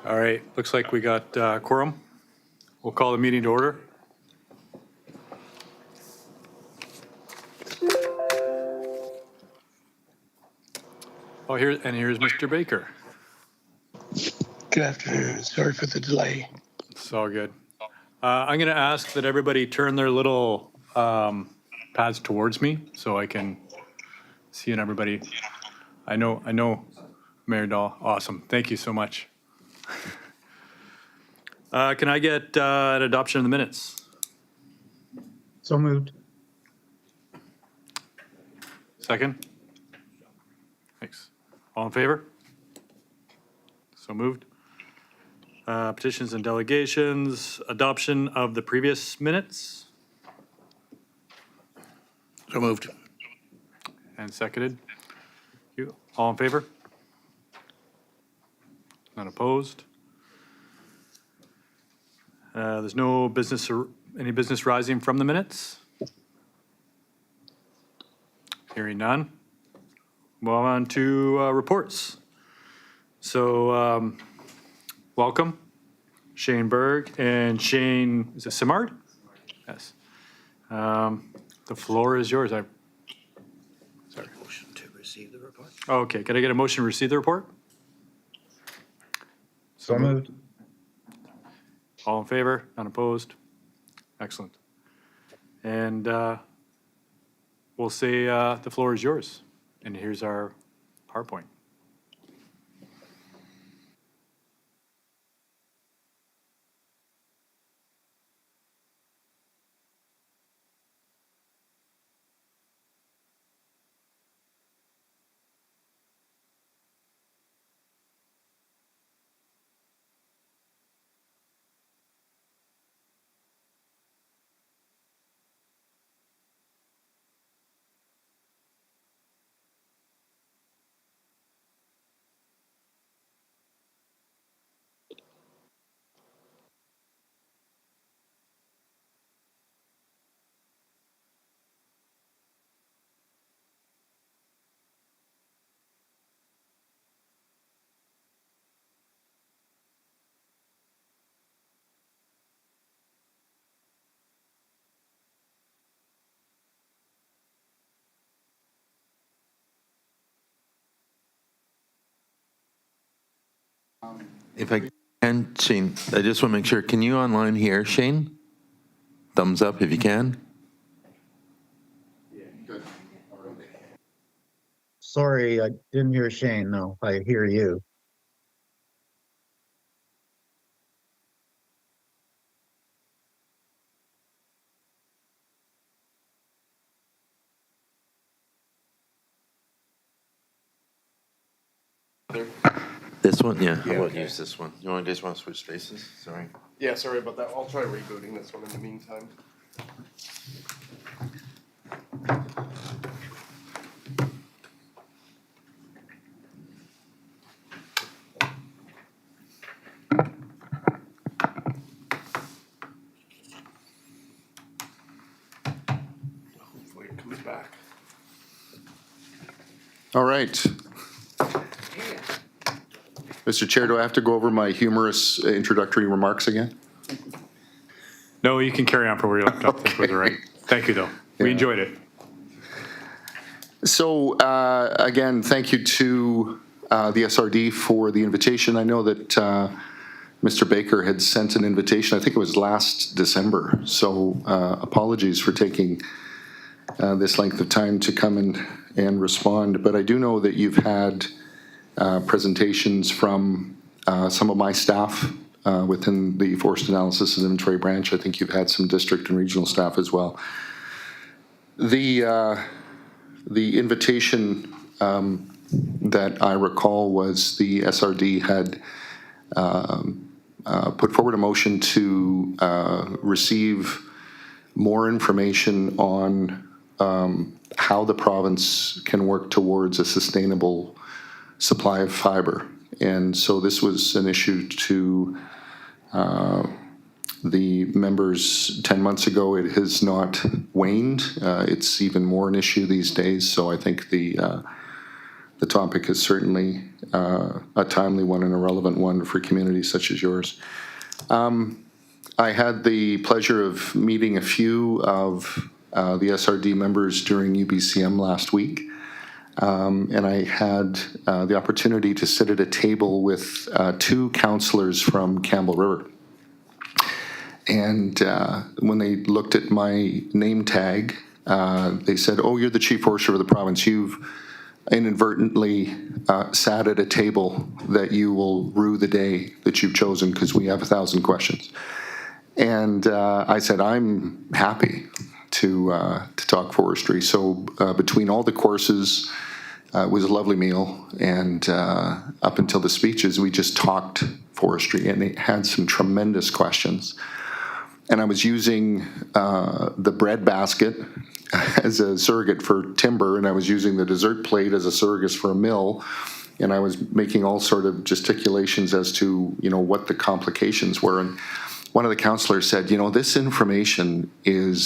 All right, looks like we got quorum. We'll call the meeting to order. Oh, here's Mr. Baker. Good afternoon. Sorry for the delay. It's all good. I'm going to ask that everybody turn their little pads towards me so I can see everybody. I know, Mayor Dahl. Awesome. Thank you so much. Can I get an adoption of the minutes? So moved. Second? Thanks. All in favor? So moved. Petitions and delegations, adoption of the previous minutes So moved. and seconded. You, all in favor? None opposed? There's no business, any business rising from the minutes? Hearing none. Move on to reports. So, welcome, Shane Berg and Shane, is it Simard? Yes. The floor is yours. Sorry. Motion to receive the report. Okay, can I get a motion to receive the report? So moved. All in favor? None opposed? Excellent. And we'll say the floor is yours. And here's our PowerPoint. If I can, Shane, I just want to make sure, can you online hear Shane? Thumbs up if you can. Sorry, I didn't hear Shane. No, I hear you. This one? Yeah, how about use this one? You guys want to switch spaces? Sorry. Yeah, sorry about that. I'll try rebooting this one in the meantime. Hopefully it comes back. All right. Mr. Chair, do I have to go over my humorous introductory remarks again? No, you can carry on for where you left off. This was all right. Thank you, though. We enjoyed it. So, again, thank you to the SRD for the invitation. I know that Mr. Baker had sent an invitation, I think it was last December. So apologies for taking this length of time to come and respond. But I do know that you've had presentations from some of my staff within the Forest Analysis and Inventory branch. I think you've had some district and regional staff as well. The invitation that I recall was the SRD had put forward a motion to receive more information on how the province can work towards a sustainable supply of fiber. And so this was an issue to the members 10 months ago. It has not waned. It's even more an issue these days. So I think the The topic is certainly a timely one and a relevant one for communities such as yours. I had the pleasure of meeting a few of the SRD members during UBCM last week. And I had the opportunity to sit at a table with two councillors from Campbell River. And when they looked at my name tag, they said, "Oh, you're the chief forester of the province. You've inadvertently sat at a table that you will rue the day that you've chosen because we have 1,000 questions." And I said, "I'm happy to talk forestry." So between all the courses, it was a lovely meal, and up until the speeches, we just talked forestry, and it had some tremendous questions. And I was using the bread basket as a surrogate for timber, and I was using the dessert plate as a surrogate for a mill, and I was making all sort of gesticulations as to, you know, what the complications were. And one of the councillors said, "You know, this information is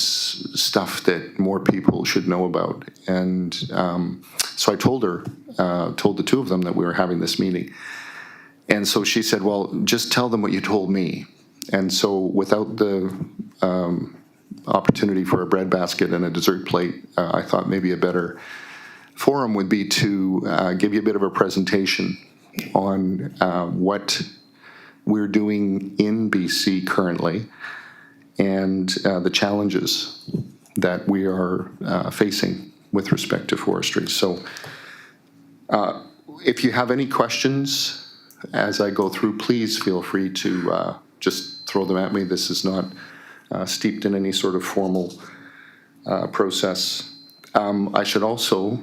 stuff that more people should know about." And so I told her, told the two of them that we were having this meeting. And so she said, "Well, just tell them what you told me." And so without the opportunity for a bread basket and a dessert plate, I thought maybe a better forum would be to give you a bit of a presentation on what we're doing in BC currently and the challenges that we are facing with respect to forestry. So if you have any questions as I go through, please feel free to just throw them at me. This is not steeped in any sort of formal process. I should also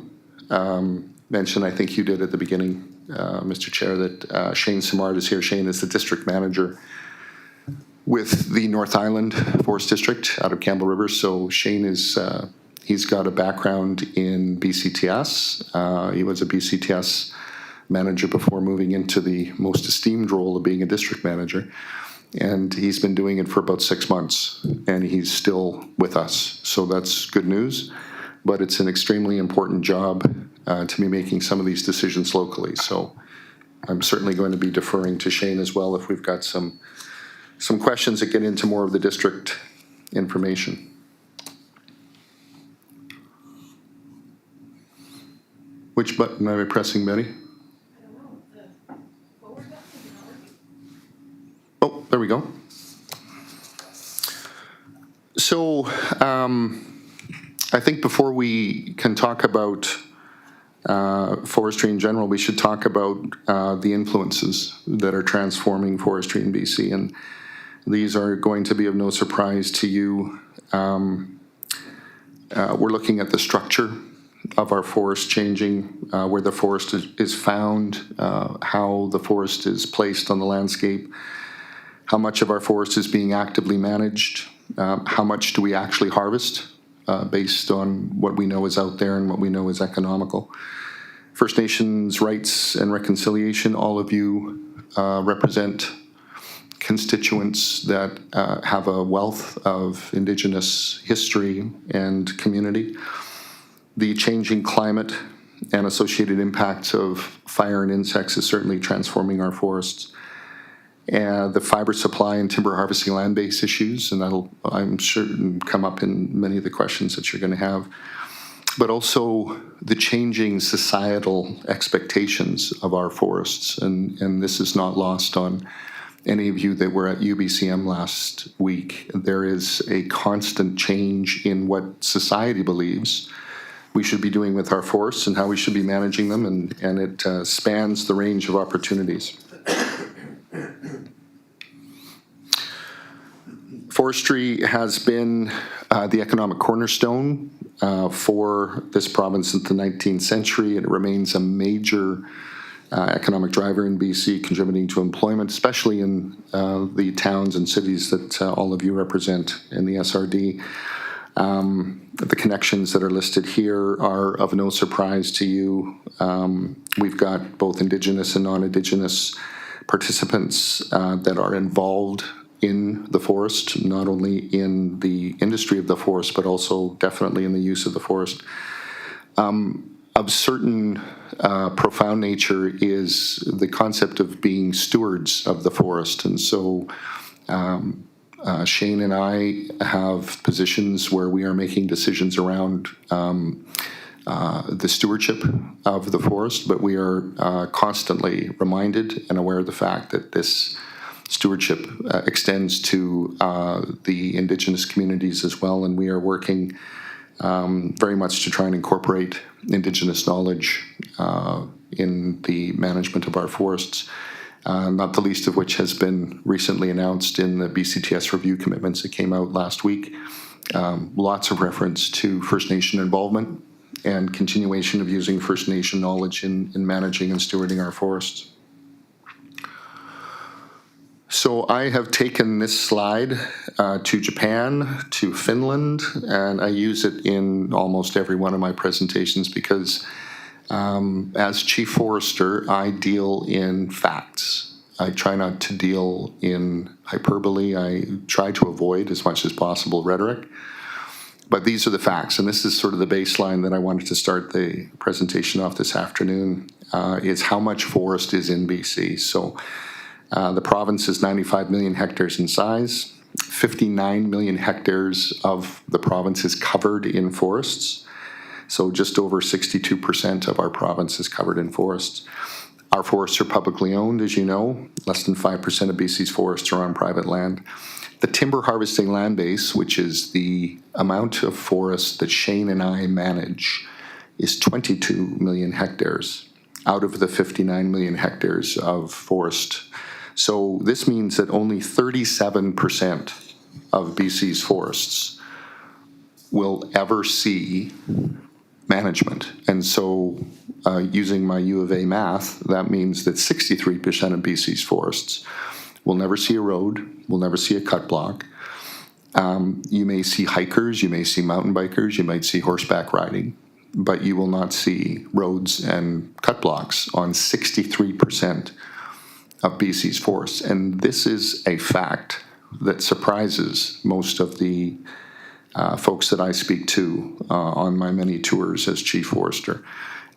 mention, I think you did at the beginning, Mr. Chair, that Shane Simard is here. Shane is the district manager with the North Island Forest District out of Campbell River. So Shane is, he's got a background in BCTS. He was a BCTS manager before moving into the most esteemed role of being a district manager. And he's been doing it for about 6 months, and he's still with us. So that's good news, but it's an extremely important job to be making some of these decisions locally. So I'm certainly going to be deferring to Shane as well if we've got some questions that get into more of the district information. Which button am I pressing, Betty? Oh, there we go. So I think before we can talk about forestry in general, we should talk about the influences that are transforming forestry in BC. And these are going to be of no surprise to you. We're looking at the structure of our forest changing, where the forest is found, how the forest is placed on the landscape, how much of our forest is being actively managed, how much do we actually harvest based on what we know is out there and what we know is economical. First Nations rights and reconciliation, all of you represent constituents that have a wealth of Indigenous history and community. The changing climate and associated impacts of fire and insects is certainly transforming our forests. The fiber supply and timber harvesting land-based issues, and that'll, I'm sure, come up in many of the questions that you're going to have. But also the changing societal expectations of our forests, and this is not lost on any of you that were at UBCM last week. There is a constant change in what society believes we should be doing with our forests and how we should be managing them, and it spans the range of opportunities. Forestry has been the economic cornerstone for this province since the 19th century, and it remains a major economic driver in BC, contributing to employment, especially in the towns and cities that all of you represent in the SRD. The connections that are listed here are of no surprise to you. We've got both Indigenous and non-Indigenous participants that are involved in the forest, not only in the industry of the forest, but also definitely in the use of the forest. of certain profound nature is the concept of being stewards of the forest. And so Shane and I have positions where we are making decisions around the stewardship of the forest, but we are constantly reminded and aware of the fact that this stewardship extends to the Indigenous communities as well, and we are working very much to try and incorporate Indigenous knowledge in the management of our forests, not the least of which has been recently announced in the BCTS review commitments that came out last week. Lots of reference to First Nation involvement and continuation of using First Nation knowledge in managing and stewarding our forests. So I have taken this slide to Japan, to Finland, and I use it in almost every one of my presentations because as Chief Forester, I deal in facts. I try not to deal in hyperbole. I try to avoid as much as possible rhetoric. But these are the facts, and this is sort of the baseline that I wanted to start the presentation off this afternoon, is how much forest is in BC. So the province is 95 million hectares in size. 59 million hectares of the province is covered in forests. So just over 62% of our province is covered in forests. Our forests are publicly owned, as you know. Less than 5% of BC's forests are on private land. The timber harvesting land base, which is the amount of forest that Shane and I manage, is 22 million hectares out of the 59 million hectares of forest. So this means that only 37% of BC's forests will ever see management. And so using my U of A math, that means that 63% of BC's forests will never see a road, will never see a cut block. You may see hikers, you may see mountain bikers, you might see horseback riding, but you will not see roads and cut blocks on 63% of BC's forests. And this is a fact that surprises most of the folks that I speak to on my many tours as Chief Forester.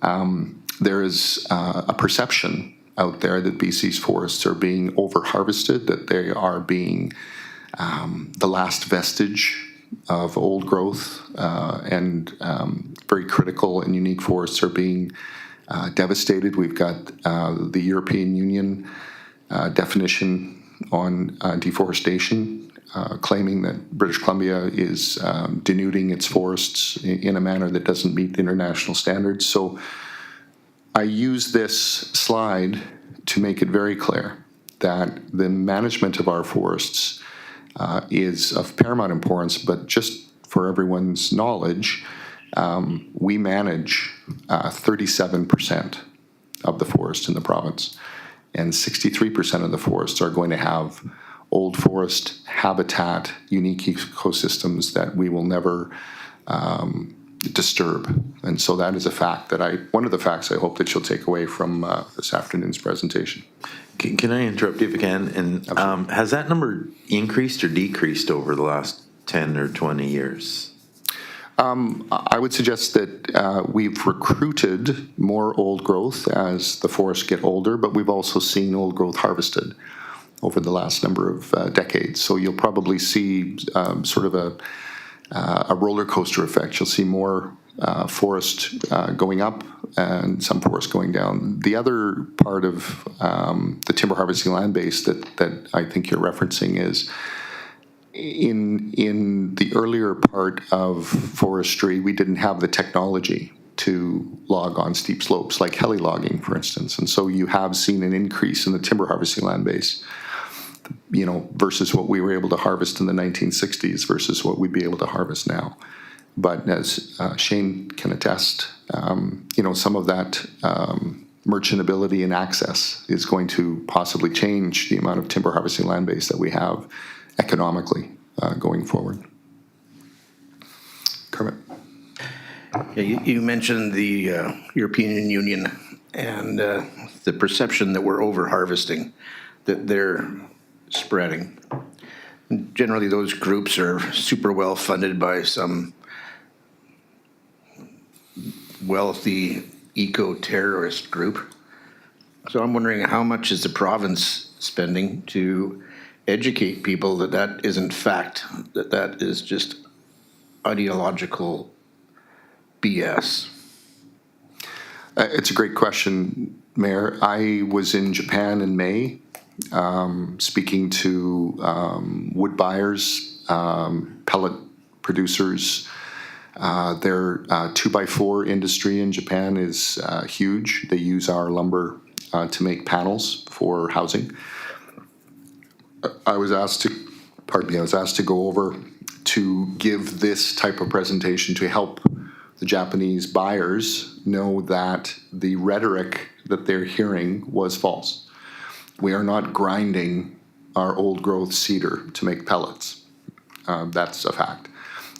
There is a perception out there that BC's forests are being over-harvested, that they are being the last vestige of old growth, and very critical and unique forests are being devastated. We've got the European Union definition on deforestation, claiming that British Columbia is denuding its forests in a manner that doesn't meet the international standards. So I use this slide to make it very clear that the management of our forests is of paramount importance, but just for everyone's knowledge, we manage 37% of the forest in the province, and 63% of the forests are going to have old forest habitat, unique ecosystems that we will never disturb. And so that is a fact that one of the facts I hope that you'll take away from this afternoon's presentation. Can I interrupt you if I can? And has that number increased or decreased over the last 10 or 20 years? I would suggest that we've recruited more old growth as the forests get older, but we've also seen old growth harvested over the last number of decades. So you'll probably see sort of a roller coaster effect. You'll see more forest going up and some forest going down. The other part of the timber harvesting land base that I think you're referencing is in the earlier part of forestry, we didn't have the technology to log on steep slopes, like heli logging, for instance. And so you have seen an increase in the timber harvesting land base, you know, versus what we were able to harvest in the 1960s versus what we'd be able to harvest now. But as Shane can attest, you know, some of that merchantability and access is going to possibly change the amount of timber harvesting land base that we have economically going forward. Kermit. Yeah, you mentioned the European Union and the perception that we're over-harvesting, that they're spreading. Generally, those groups are super well funded by some wealthy eco-terrorist group. So I'm wondering, how much is the province spending to educate people that that isn't fact, that that is just ideological BS? It's a great question, Mayor. I was in Japan in May, speaking to wood buyers, pellet producers. Their 2x4 industry in Japan is huge. They use our lumber to make panels for housing. I was asked to go over to give this type of presentation to help the Japanese buyers know that the rhetoric that they're hearing was false. We are not grinding our old growth cedar to make pellets. That's a fact.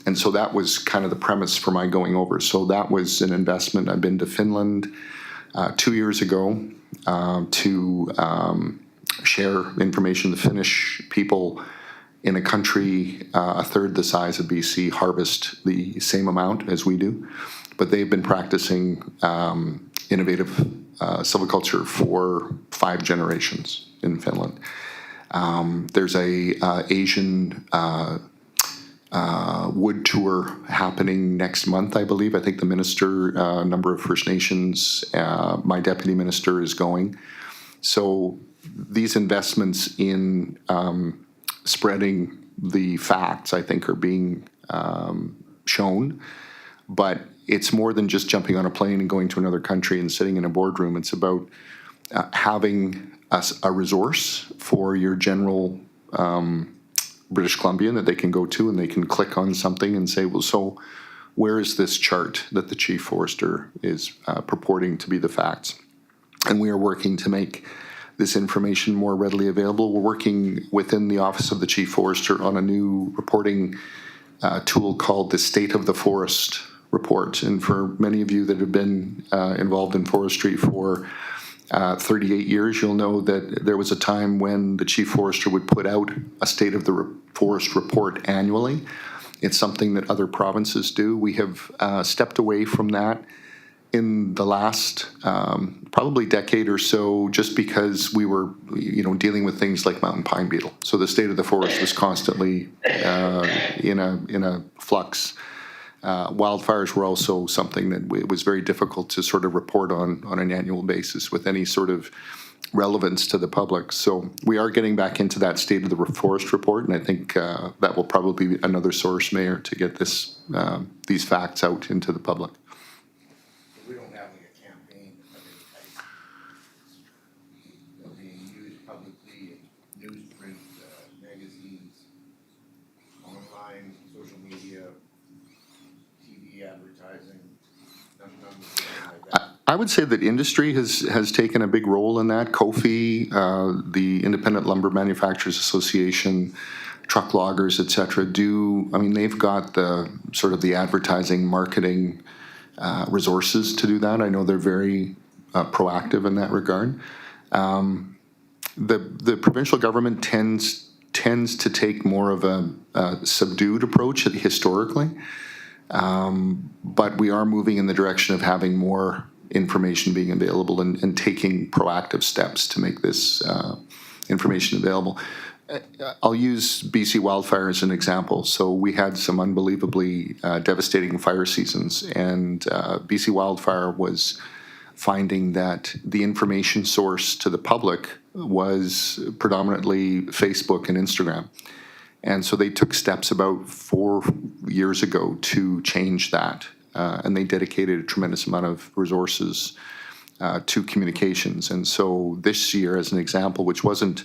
And so that was kind of the premise for my going over. So that was an investment. I've been to Finland 2 years ago to share information. The Finnish people in a country a third the size of BC harvest the same amount as we do, but they've been practicing innovative silviculture for 5 generations in Finland. There's a Asian wood tour happening next month, I believe. I think the minister, a number of First Nations, my deputy minister is going. So these investments in spreading the facts, I think, are being shown. But it's more than just jumping on a plane and going to another country and sitting in a boardroom. It's about having a resource for your general British Columbian that they can go to and they can click on something and say, well, so where is this chart that the Chief Forester is purporting to be the facts? And we are working to make this information more readily available. We're working within the Office of the Chief Forester on a new reporting tool called the State of the Forest Report. And for many of you that have been involved in forestry for 38 years, you'll know that there was a time when the Chief Forester would put out a State of the Forest Report annually. It's something that other provinces do. We have stepped away from that in the last probably decade or so, just because we were, dealing with things like mountain pine beetle. So the state of the forest was constantly in a flux. Wildfires were also something that it was very difficult to sort of report on an annual basis with any sort of relevance to the public. So we are getting back into that State of the Forest Report, and I think that will probably be another source, Mayor, to get these facts out into the public. We don't have like a campaign of any type being used publicly in newsprint, magazines, online, social media, TV advertising, nothing like that. I would say that industry has taken a big role in that. COFI, the Independent Lumber Manufacturers Association, truck loggers, et cetera, they've got the sort of the advertising, marketing resources to do that. I know they're very proactive in that regard. The provincial government tends to take more of a subdued approach historically, but we are moving in the direction of having more information being available and taking proactive steps to make this information available. I'll use BC wildfire as an example. So we had some unbelievably devastating fire seasons, and BC wildfire was finding that the information source to the public was predominantly Facebook and Instagram. And so they took steps about 4 years ago to change that. And they dedicated a tremendous amount of resources to communications. And so this year, as an example, which wasn't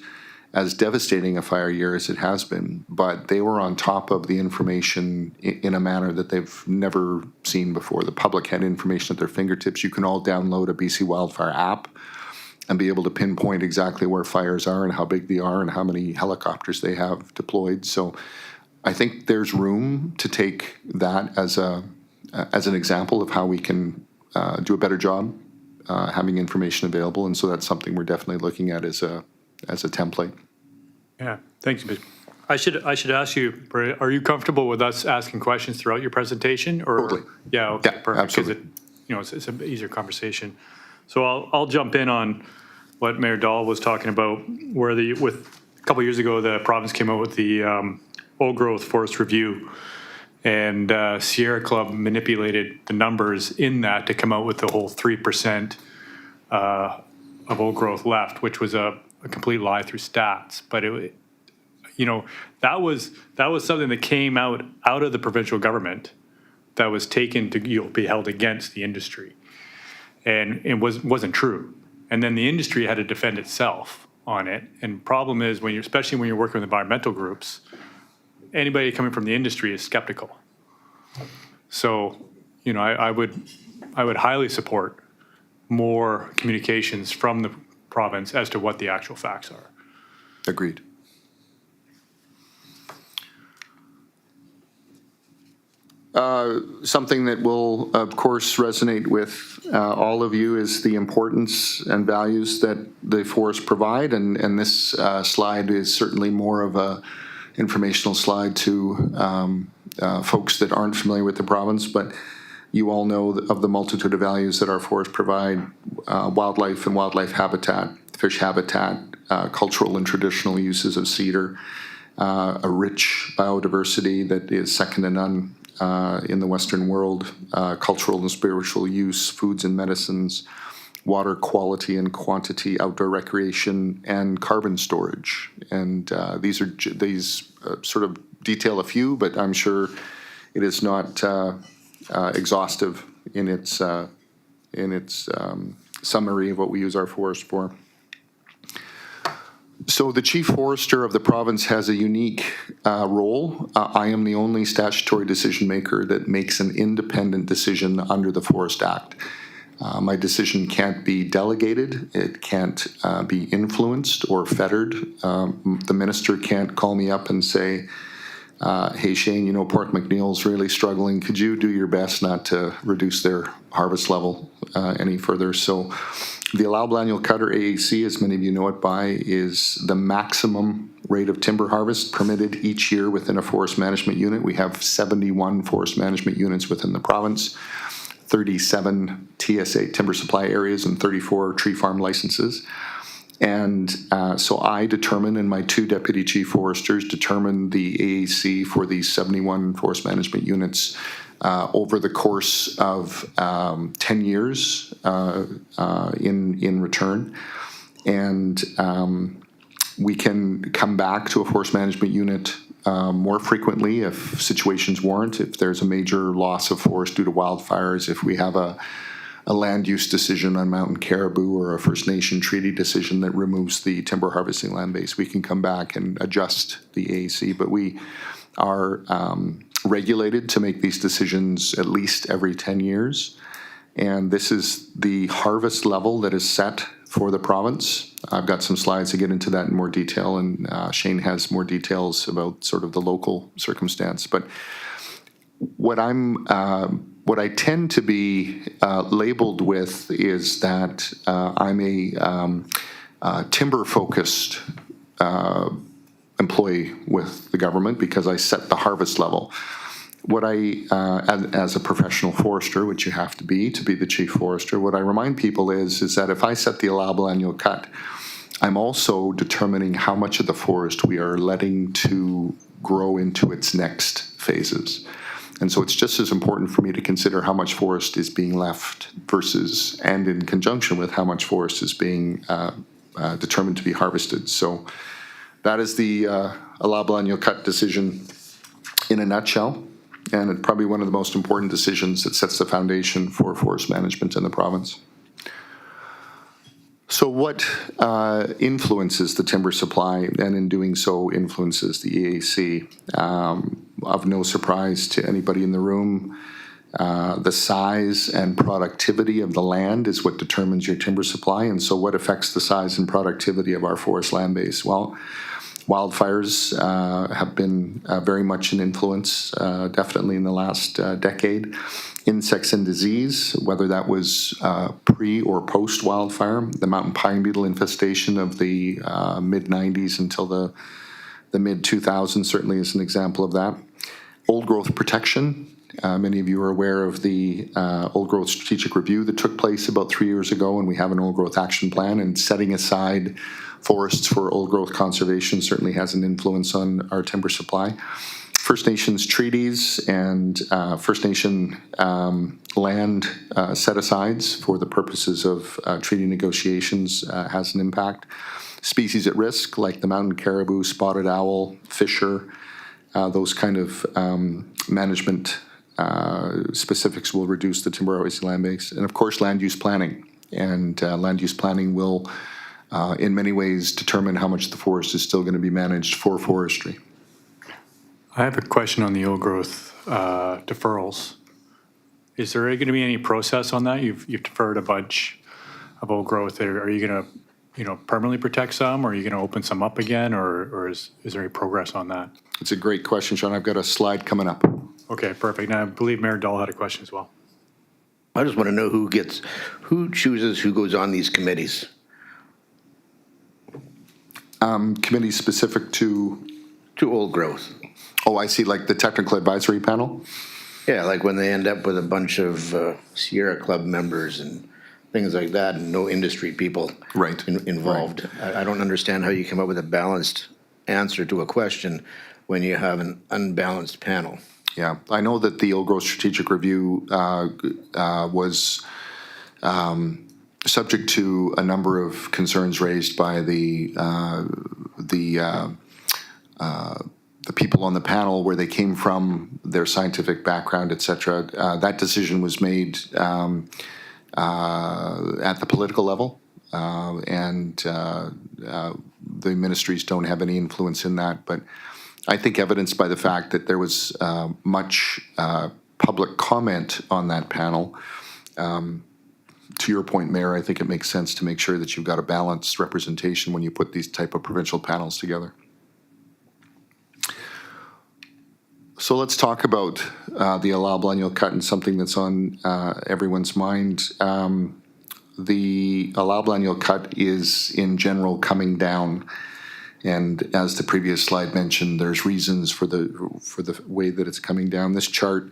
as devastating a fire year as it has been, but they were on top of the information in a manner that they've never seen before. The public had information at their fingertips. You can all download a BC Wildfire app and be able to pinpoint exactly where fires are and how big they are and how many helicopters they have deployed. So I think there's room to take that as an example of how we can do a better job having information available. And so that's something we're definitely looking at as a template. Yeah, thanks. I should ask you, are you comfortable with us asking questions throughout your presentation? Or Totally. Yeah, okay, Yeah, perfect. 'Cause absolutely. it's an easier conversation. So I'll jump in on what Mayor Dahl was talking about, where with a couple years ago, the province came out with the old growth forest review, and Sierra Club manipulated the numbers in that to come out with the whole 3% of old growth left, which was a complete lie through stats. But that was something that came out of the provincial government that was taken to be held against the industry, and it wasn't true. And then the industry had to defend itself on it. And problem is especially when you're working with environmental groups, anybody coming from the industry is skeptical. So, I would highly support more communications from the province as to what the actual facts are. Agreed. Something that will, of course, resonate with all of you is the importance and values that the forests provide, and this slide is certainly more of a informational slide to folks that aren't familiar with the province, but you all know of the multitude of values that our forests provide: wildlife and wildlife habitat, fish habitat, cultural and traditional uses of cedar, a rich biodiversity that is second to none in the Western world, cultural and spiritual use, foods and medicines, water quality and quantity, outdoor recreation, and carbon storage. And these sort of detail a few, but I'm sure it is not exhaustive in its summary of what we use our forest for. So the Chief Forester of the province has a unique role. I am the only statutory decision maker that makes an independent decision under the Forest Act. My decision can't be delegated. It can't be influenced or fettered. The minister can't call me up and say, hey, Shane, Port McNeil's really struggling. Could you do your best not to reduce their harvest level any further? So the allowable annual cut, or AAC, as many of you know it by, is the maximum rate of timber harvest permitted each year within a forest management unit. We have 71 forest management units within the province, 37 TSA, timber supply areas, and 34 tree farm licenses. And so I determine, and my two deputy chief foresters determine the AAC for these 71 forest management units over the course of 10 years in return. And we can come back to a forest management unit more frequently if situations warrant, if there's a major loss of forest due to wildfires, if we have a land use decision on mountain caribou or a First Nation treaty decision that removes the timber harvesting land base, we can come back and adjust the AAC. But we are regulated to make these decisions at least every 10 years. And this is the harvest level that is set for the province. I've got some slides to get into that in more detail, and Shane has more details about sort of the local circumstance. But what I tend to be labeled with is that I'm a timber-focused employee with the government because I set the harvest level. What as a professional forester, which you have to be the chief forester, what I remind people is that if I set the allowable annual cut, I'm also determining how much of the forest we are letting to grow into its next phases. And so it's just as important for me to consider how much forest is being left versus, and in conjunction with how much forest is being determined to be harvested. So that is the allowable annual cut decision in a nutshell, and it's probably one of the most important decisions that sets the foundation for forest management in the province. So what influences the timber supply, and in doing so influences the EAC? Of no surprise to anybody in the room, the size and productivity of the land is what determines your timber supply. And so what affects the size and productivity of our forest land base? Well, wildfires have been very much an influence, definitely in the last decade. Insects and disease, whether that was pre or post wildfire, the mountain pine beetle infestation of the mid-90s until the mid-2000s certainly is an example of that. Old growth protection Many of you are aware of the old growth strategic review that took place about 3 years ago, and we have an old growth action plan, and setting aside forests for old growth conservation certainly has an influence on our timber supply. First Nations treaties and First Nation land set-asides for the purposes of treaty negotiations has an impact. Species at risk like the mountain caribou, spotted owl, fisher, those kind of management specifics will reduce the timber harvesting land base. And of course, land use planning. And land use planning will, in many ways, determine how much the forest is still going to be managed for forestry. I have a question on the old growth deferrals. Is there going to be any process on that? You've deferred a bunch of old growth. Are you going to, permanently protect some, or are you going to open some up again, or is there any progress on that? It's a great question, Sean. I've got a slide coming up. Okay, perfect. Now, I believe Mayor Dahl had a question as well. I just want to know who chooses who goes on these committees. Committees specific to, Old growth. oh, I see, like the technical advisory panel. Yeah, like when they end up with a bunch of Sierra Club members and things like that, and no industry people Right. involved. I don't understand how you come up with a balanced answer to a question when you have an unbalanced panel. Yeah, I know that the old growth strategic review was subject to a number of concerns raised by the people on the panel, where they came from, their scientific background, et cetera. That decision was made at the political level, and the ministries don't have any influence in that. But I think evidenced by the fact that there was much public comment on that panel. To your point, Mayor, I think it makes sense to make sure that you've got a balanced representation when you put these type of provincial panels together. So let's talk about the allowable annual cut and something that's on everyone's mind. The allowable annual cut is in general coming down. And as the previous slide mentioned, there's reasons for the way that it's coming down. This chart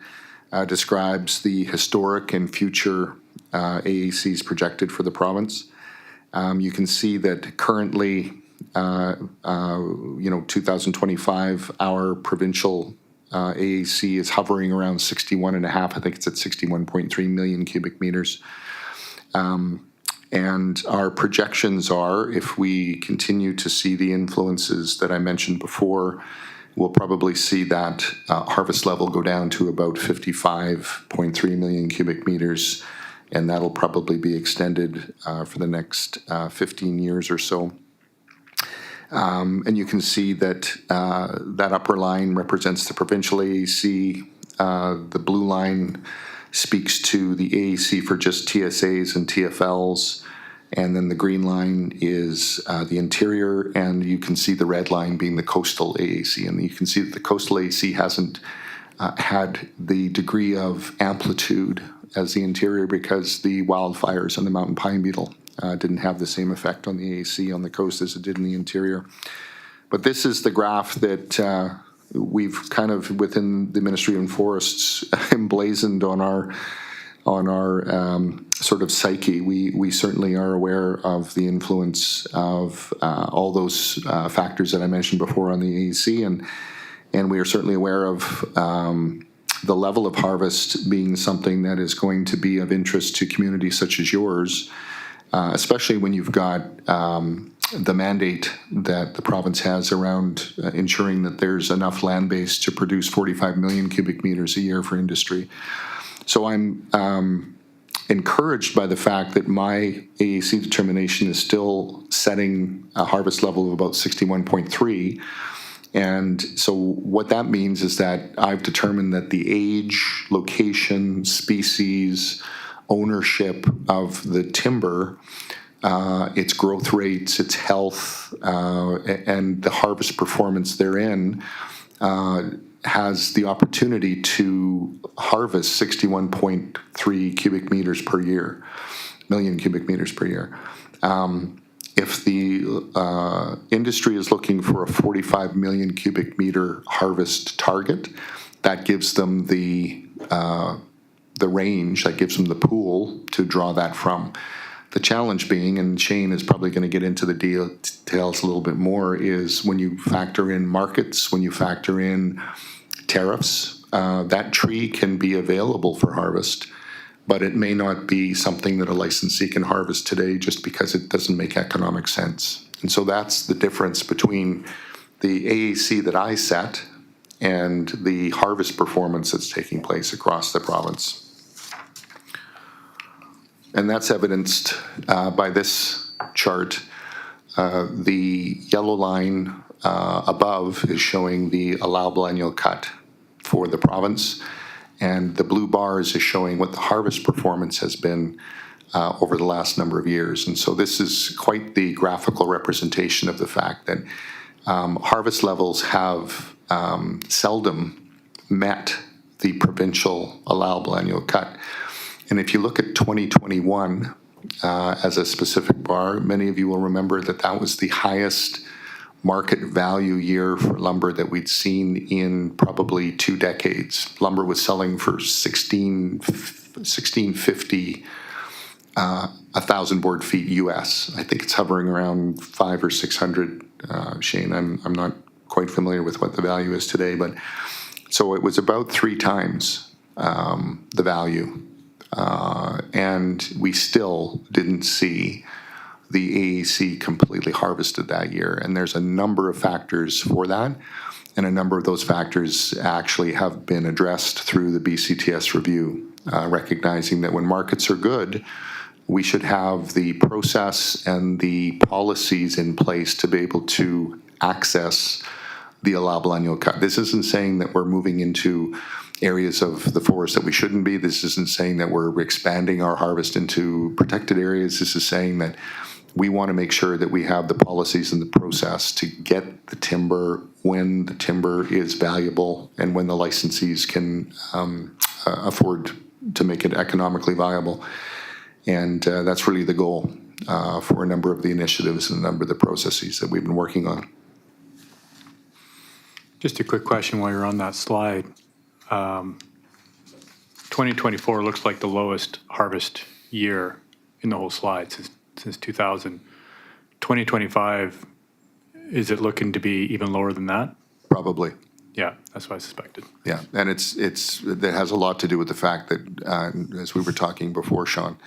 describes the historic and future AACs projected for the province. You can see that currently, 2025, our provincial AAC is hovering around 61.5. I think it's at 61.3 million cubic meters. And our projections are, if we continue to see the influences that I mentioned before, we'll probably see that harvest level go down to about 55.3 million cubic meters, and that'll probably be extended for the next 15 years or so. And you can see that that upper line represents the provincial AAC. The blue line speaks to the AAC for just TSAs and TFLs. And then the green line is the interior, and you can see the red line being the coastal AAC. And you can see that the coastal AAC hasn't had the degree of amplitude as the interior because the wildfires and the mountain pine beetle didn't have the same effect on the AAC on the coast as it did in the interior. But this is the graph that we've kind of, within the Ministry of Forests, emblazoned on our sort of psyche. We certainly are aware of the influence of all those factors that I mentioned before on the AAC, and we are certainly aware of the level of harvest being something that is going to be of interest to communities such as yours, especially when you've got the mandate that the province has around ensuring that there's enough land base to produce 45 million cubic meters a year for industry. So I'm encouraged by the fact that my AAC determination is still setting a harvest level of about 61.3. And so what that means is that I've determined that the age, location, species, ownership of the timber, its growth rates, its health, and the harvest performance therein has the opportunity to harvest 61.3 cubic meters per year, million cubic meters per year. If the industry is looking for a 45 million cubic meter harvest target, that gives them the the range, that gives them the pool to draw that from. The challenge being, and Shane is probably going to get into the details a little bit more, is when you factor in markets, when you factor in tariffs, that tree can be available for harvest, but it may not be something that a licensee can harvest today just because it doesn't make economic sense. And so that's the difference between the AAC that I set and the harvest performance that's taking place across the province. And that's evidenced by this chart. The yellow line above is showing the allowable annual cut for the province, and the blue bars is showing what the harvest performance has been over the last number of years. And so this is quite the graphical representation of the fact that harvest levels have seldom met the provincial allowable annual cut. And if you look at 2021 as a specific bar, many of you will remember that that was the highest market value year for lumber that we'd seen in probably 2 decades. Lumber was selling for $16.50 1,000 board feet US. I think it's hovering around 500 or 600. Shane, I'm not quite familiar with what the value is today, but so it was about 3 times the value. And we still didn't see the AAC completely harvested that year. And there's a number of factors for that. And a number of those factors actually have been addressed through the BCTS review, recognizing that when markets are good, we should have the process and the policies in place to be able to access the allowable annual cut. This isn't saying that we're moving into areas of the forest that we shouldn't be. This isn't saying that we're expanding our harvest into protected areas. This is saying that we want to make sure that we have the policies and the process to get the timber when the timber is valuable and when the licensees can afford to make it economically viable. And that's really the goal for a number of the initiatives and a number of the processes that we've been working on. Just a quick question while you're on that slide. 2024 looks like the lowest harvest year in the whole slide since 2000. 2025, is it looking to be even lower than that? Probably. Yeah, that's what I suspected. Yeah, and that has a lot to do with the fact that, as we were talking before, Sean,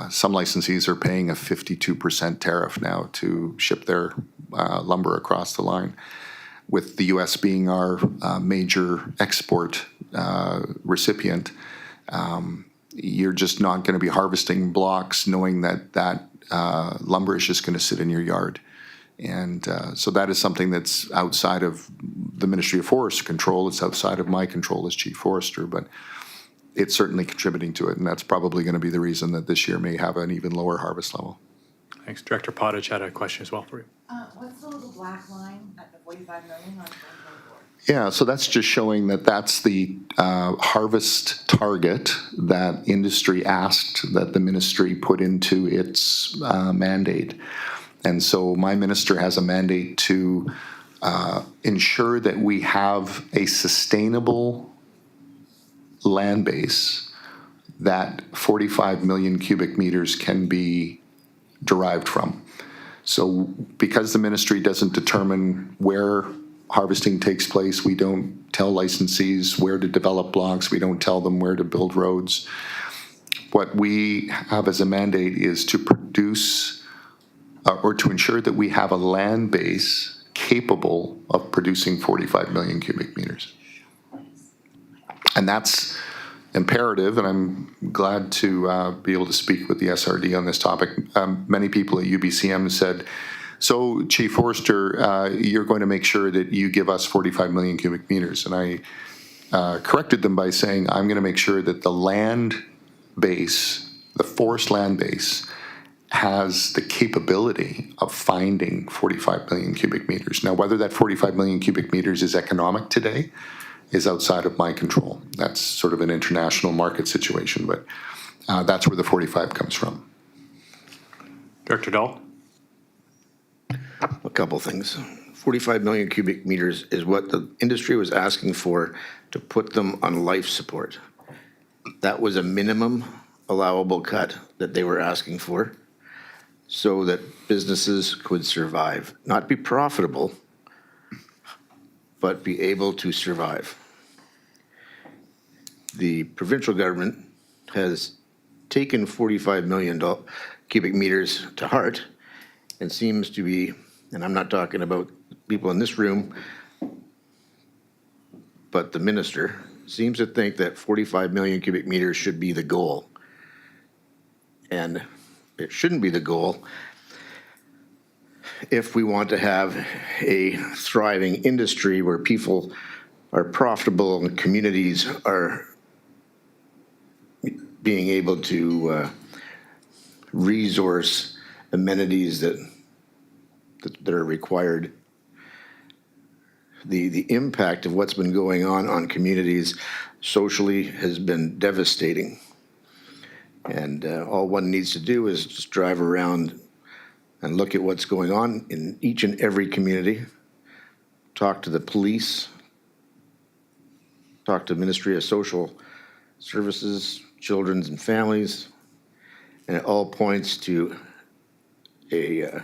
some licensees are paying a 52% tariff now to ship their lumber across the line. With the U.S. being our major export recipient, you're just not going to be harvesting blocks knowing that lumber is just going to sit in your yard. And so that is something that's outside of the Ministry of Forest control. It's outside of my control as Chief Forester, but it's certainly contributing to it. And that's probably going to be the reason that this year may have an even lower harvest level. Thanks. Director Pottage had a question as well for you. What's the little black line at the 45 million on 2024? Yeah, so that's just showing that that's the harvest target that industry asked that the ministry put into its mandate. And so my minister has a mandate to ensure that we have a sustainable land base that 45 million cubic meters can be derived from. So because the ministry doesn't determine where harvesting takes place, we don't tell licensees where to develop blocks, we don't tell them where to build roads. What we have as a mandate is to produce or to ensure that we have a land base capable of producing 45 million cubic meters. And that's imperative, and I'm glad to be able to speak with the SRD on this topic. Many people at UBCM said, so Chief Forester, you're going to make sure that you give us 45 million cubic meters. And I corrected them by saying, I'm going to make sure that the land base, the forest land base, has the capability of finding 45 million cubic meters. Now, whether that 45 million cubic meters is economic today is outside of my control. That's sort of an international market situation, but that's where the 45 comes from. Director Dahl? A couple things. 45 million cubic meters is what the industry was asking for to put them on life support. That was a minimum allowable cut that they were asking for so that businesses could survive, not be profitable, but be able to survive. The provincial government has taken 45 million cubic meters to heart and seems to be, and I'm not talking about people in this room, but the minister seems to think that 45 million cubic meters should be the goal. And it shouldn't be the goal if we want to have a thriving industry where people are profitable and communities are being able to resource amenities that are required. The impact of what's been going on communities socially has been devastating. And all one needs to do is just drive around and look at what's going on in each and every community, talk to the police, talk to the Ministry of Social Services, Children's and Families, and it all points to an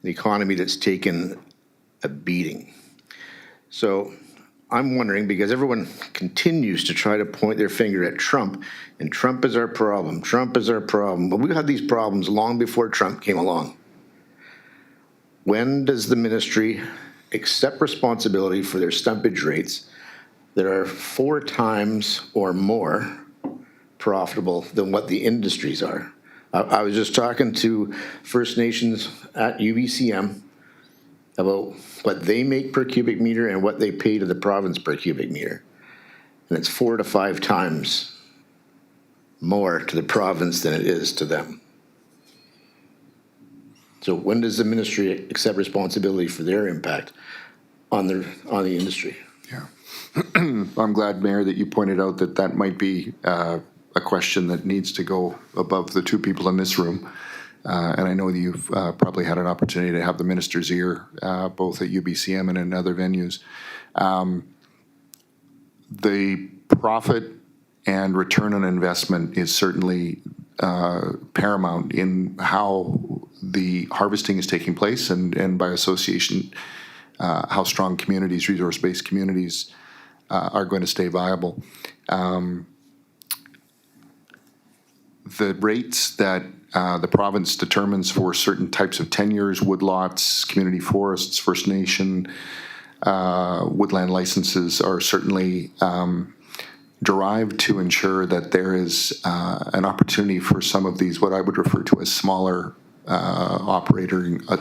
economy that's taken a beating. So I'm wondering, because everyone continues to try to point their finger at Trump, and Trump is our problem, Trump is our problem. But we had these problems long before Trump came along. When does the ministry accept responsibility for their stumpage rates that are 4 times or more profitable than what the industries are? I was just talking to First Nations at UBCM about what they make per cubic meter and what they pay to the province per cubic meter. And it's 4 to 5 times more to the province than it is to them. So when does the ministry accept responsibility for their impact on the industry? Yeah. I'm glad, Mayor, that you pointed out that that might be a question that needs to go above the 2 people in this room. And I know that you've probably had an opportunity to have the minister's ear, both at UBCM and in other venues. The profit and return on investment is certainly paramount in how the harvesting is taking place, and by association, how strong communities, resource-based communities, are going to stay viable. The rates that the province determines for certain types of tenures, woodlots, community forests, First Nation, woodland licenses are certainly derived to ensure that there is an opportunity for some of these, what I would refer to as smaller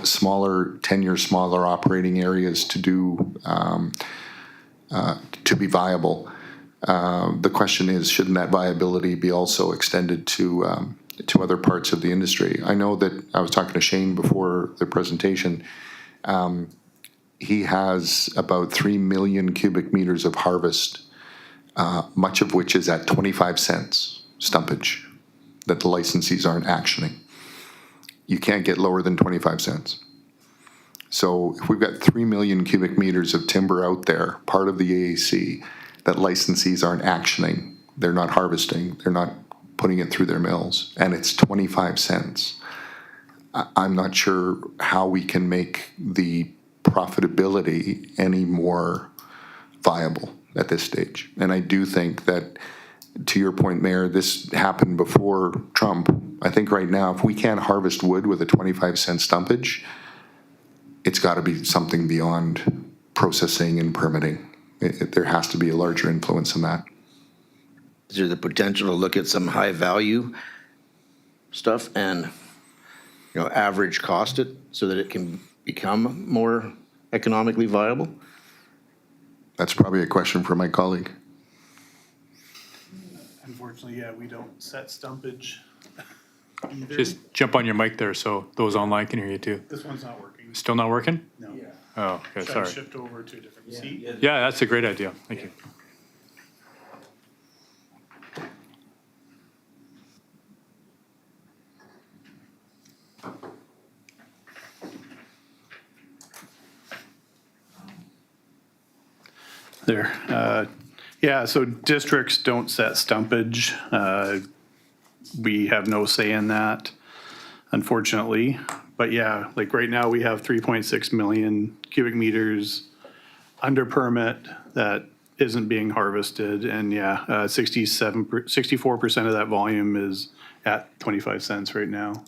smaller tenure, smaller operating areas to do, to be viable. The question is, shouldn't that viability be also extended to other parts of the industry? I know that I was talking to Shane before the presentation. He has about 3 million cubic meters of harvest, much of which is at 25 cents stumpage that the licensees aren't actioning. You can't get lower than 25 cents. So if we've got 3 million cubic meters of timber out there, part of the AAC, that licensees aren't actioning, they're not harvesting, they're not putting it through their mills, and it's 25 cents. I'm not sure how we can make the profitability any more viable at this stage. And I do think that, to your point, Mayor, this happened before Trump. I think right now, if we can't harvest wood with a 25-cent stumpage, it's got to be something beyond processing and permitting. There has to be a larger influence in that. Is there the potential to look at some high value stuff and, average cost it so that it can become more economically viable? That's probably a question for my colleague. Unfortunately, yeah, we don't set stumpage either. Just jump on your mic there so those online can hear you too. This one's not working. Still not working? No. Oh, okay, Try to sorry. shift over to a different seat. Yeah, that's a great idea. Thank you. there. Yeah, so districts don't set stumpage. We have no say in that, unfortunately. But yeah, like right now, we have 3.6 million cubic meters under permit that isn't being harvested. And yeah, 64% of that volume is at 25 cents right now.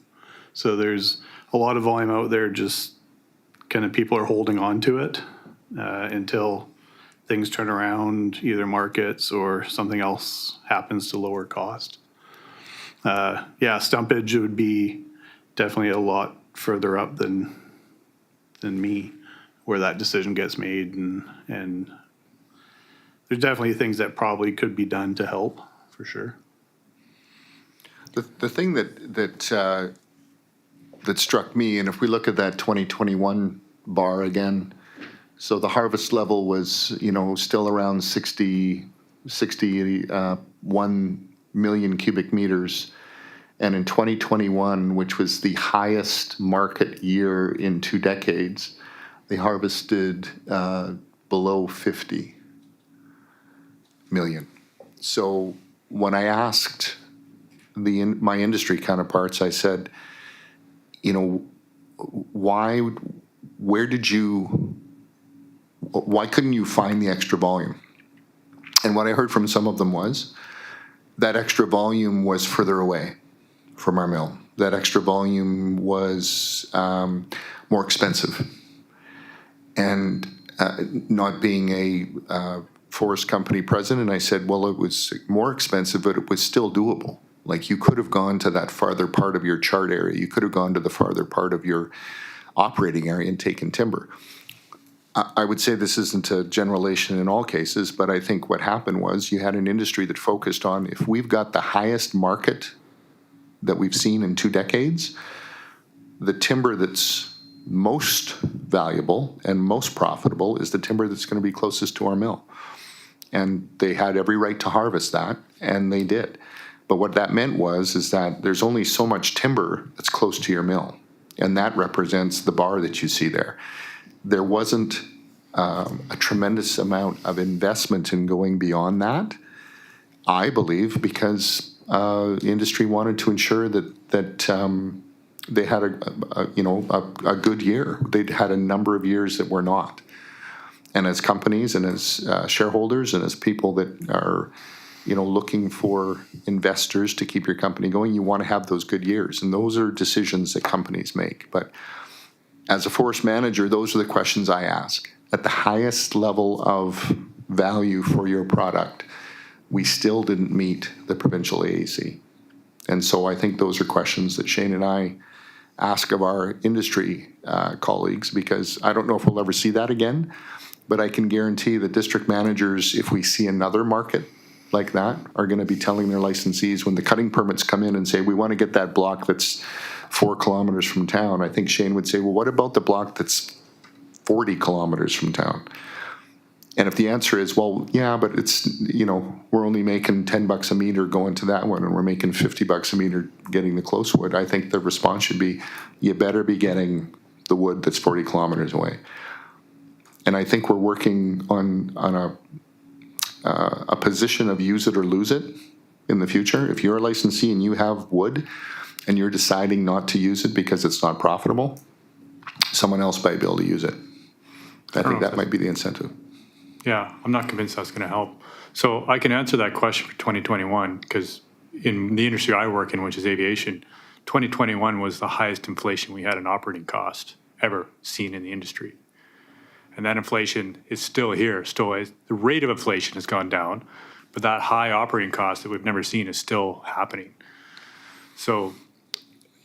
So there's a lot of volume out there, just kind of people are holding on to it until things turn around, either markets or something else happens to lower cost. Yeah, stumpage would be definitely a lot further up than me, where that decision gets made, and there's definitely things that probably could be done to help, for sure. The thing that struck me, and if we look at that 2021 bar again, so the harvest level was, still around 61 million cubic meters. And in 2021, which was the highest market year in 2 decades, they harvested below 50 million. So when I asked my industry counterparts, I said, why couldn't you find the extra volume? And what I heard from some of them was that extra volume was further away from our mill. That extra volume was more expensive. And not being a forest company president, I said, well, it was more expensive, but it was still doable. Like, you could have gone to that farther part of your chart area. You could have gone to the farther part of your operating area and taken timber. I would say this isn't a generalization in all cases, but I think what happened was you had an industry that focused on, if we've got the highest market that we've seen in 2 decades, the timber that's most valuable and most profitable is the timber that's going to be closest to our mill. And they had every right to harvest that, and they did. But what that meant is that there's only so much timber that's close to your mill, and that represents the bar that you see there. There wasn't a tremendous amount of investment in going beyond that, I believe, because the industry wanted to ensure that they had a good year. They'd had a number of years that were not. And as companies and as shareholders and as people that are looking for investors to keep your company going, you want to have those good years. And those are decisions that companies make. But as a forest manager, those are the questions I ask. At the highest level of value for your product, we still didn't meet the provincial AAC. And so I think those are questions that Shane and I ask of our industry colleagues, because I don't know if we'll ever see that again, but I can guarantee that district managers, if we see another market like that, are going to be telling their licensees when the cutting permits come in and say, we want to get that block that's 4 kilometers from town. I think Shane would say, well, what about the block that's 40 kilometers from town? And if the answer is, well, yeah, but it's, we're only making $10 a meter going to that one, and we're making $50 a meter getting the close wood, I think the response should be, you better be getting the wood that's 40 kilometers away. And I think we're working on a position of use it or lose it in the future. If you're a licensee and you have wood and you're deciding not to use it because it's not profitable, someone else might be able to use it. I think that might be the incentive. Yeah, I'm not convinced that's going to help. So I can answer that question for 2021, because in the industry I work in, which is aviation, 2021 was the highest inflation we had in operating cost ever seen in the industry. And that inflation is still here. The rate of inflation has gone down, but that high operating cost that we've never seen is still happening. So,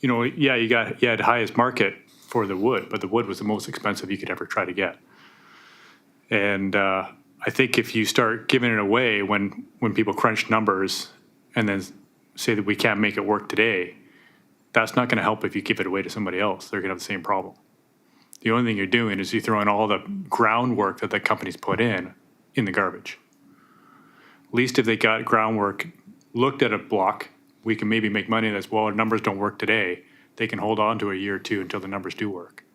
yeah, you had highest market for the wood, but the wood was the most expensive you could ever try to get. And I think if you start giving it away when people crunch numbers and then say that we can't make it work today, that's not going to help if you give it away to somebody else. They're going to have the same problem. The only thing you're doing is you're throwing all the groundwork that the companies put in the garbage. At least if they got groundwork, looked at a block, we can maybe make money that's, well, our numbers don't work today. They can hold on to a year or two until the numbers do work.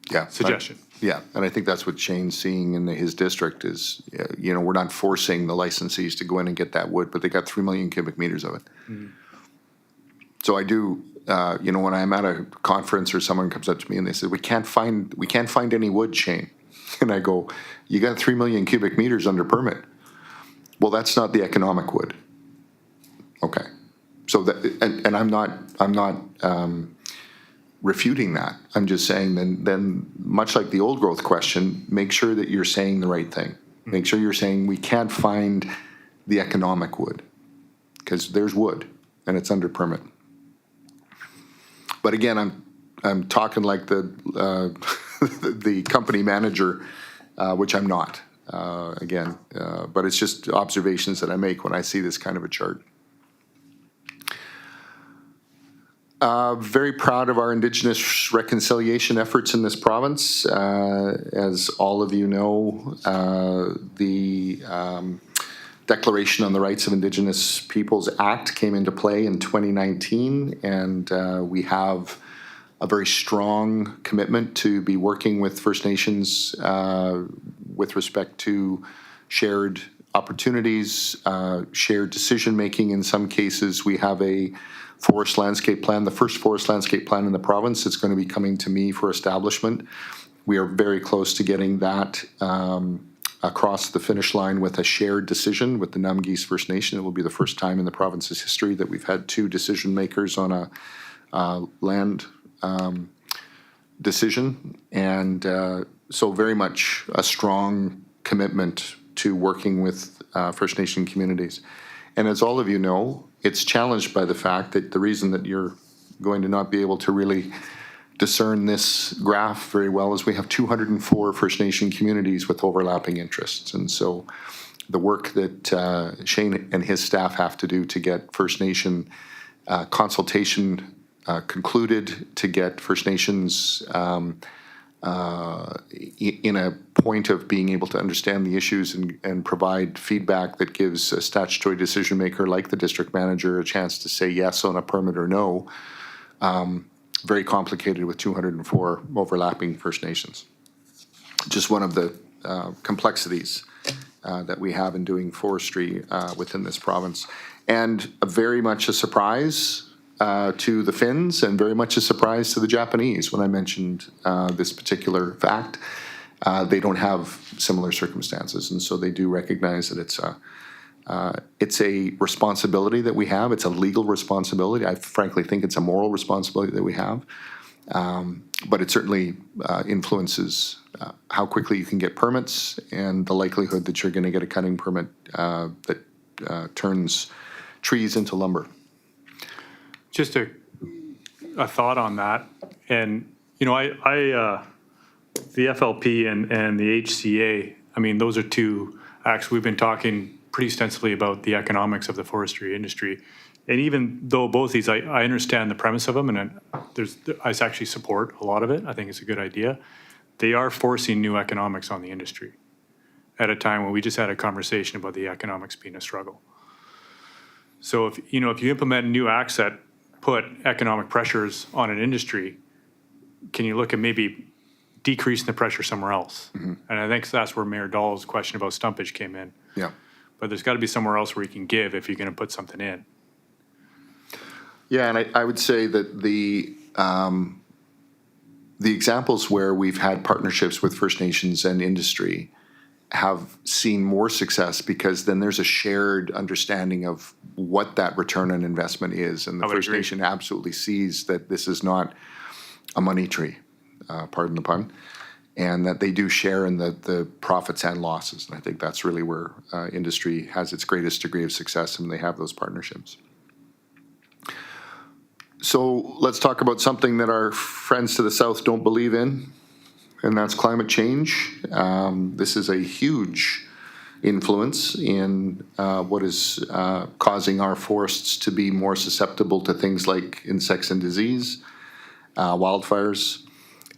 Yeah. suggestion. Yeah, and I think that's what Shane's seeing in his district is, we're not forcing the licensees to go in and get that wood, but they got 3 million cubic meters of it. So I do, when I'm at a conference or someone comes up to me and they say, we can't find any wood, Shane. And I go, you got 3 million cubic meters under permit. Well, that's not the economic wood. Okay. So that, and I'm not refuting that. I'm just saying then much like the old growth question, make sure that you're saying the right thing. Make sure you're saying we can't find the economic wood because there's wood and it's under permit. But again, I'm talking like the the company manager, which I'm not. But it's just observations that I make when I see this kind of a chart. Very proud of our Indigenous reconciliation efforts in this province. As all of you know, the Declaration on the Rights of Indigenous Peoples Act came into play in 2019, and we have a very strong commitment to be working with First Nations with respect to shared opportunities, shared decision-making. In some cases, we have a forest landscape plan, the first forest landscape plan in the province. It's going to be coming to me for establishment. We are very close to getting that across the finish line with a shared decision with the Namgis First Nation. It will be the first time in the province's history that we've had two decision makers on a land decision. And so very much a strong commitment to working with First Nation communities. And as all of you know, it's challenged by the fact that the reason that you're going to not be able to really discern this graph very well is we have 204 First Nation communities with overlapping interests. And so the work that Shane and his staff have to do to get First Nation consultation concluded, to get First Nations in a point of being able to understand the issues and provide feedback that gives a statutory decision maker like the district manager a chance to say yes on a permit or no. Very complicated with 204 overlapping First Nations. Just one of the complexities that we have in doing forestry within this province. And very much a surprise to the Finns and very much a surprise to the Japanese when I mentioned this particular fact. They don't have similar circumstances, and so they do recognize that it's a responsibility that we have. It's a legal responsibility. I frankly think it's a moral responsibility that we have, but it certainly influences how quickly you can get permits and the likelihood that you're going to get a cutting permit that turns trees into lumber. Just a thought on that. And, the FLP and the HCA, I mean, those are two acts. We've been talking pretty extensively about the economics of the forestry industry. And even though both these, I understand the premise of them, and I actually support a lot of it. I think it's a good idea. They are forcing new economics on the industry at a time when we just had a conversation about the economics being a struggle. So if you implement new acts that put economic pressures on an industry, can you look at maybe decreasing the pressure somewhere else? Mm-hmm. And I think that's where Mayor Dahl's question about stumpage came in. Yeah. But there's got to be somewhere else where you can give if you're going to put something in. Yeah, and I would say that the examples where we've had partnerships with First Nations and industry have seen more success because then there's a shared understanding of what that return on investment is. And the First Nation absolutely sees that this is not a money tree, pardon the pun, and that they do share in the profits and losses. And I think that's really where industry has its greatest degree of success, and they have those partnerships. So let's talk about something that our friends to the south don't believe in, and that's climate change. This is a huge influence in what is causing our forests to be more susceptible to things like insects and disease, wildfires.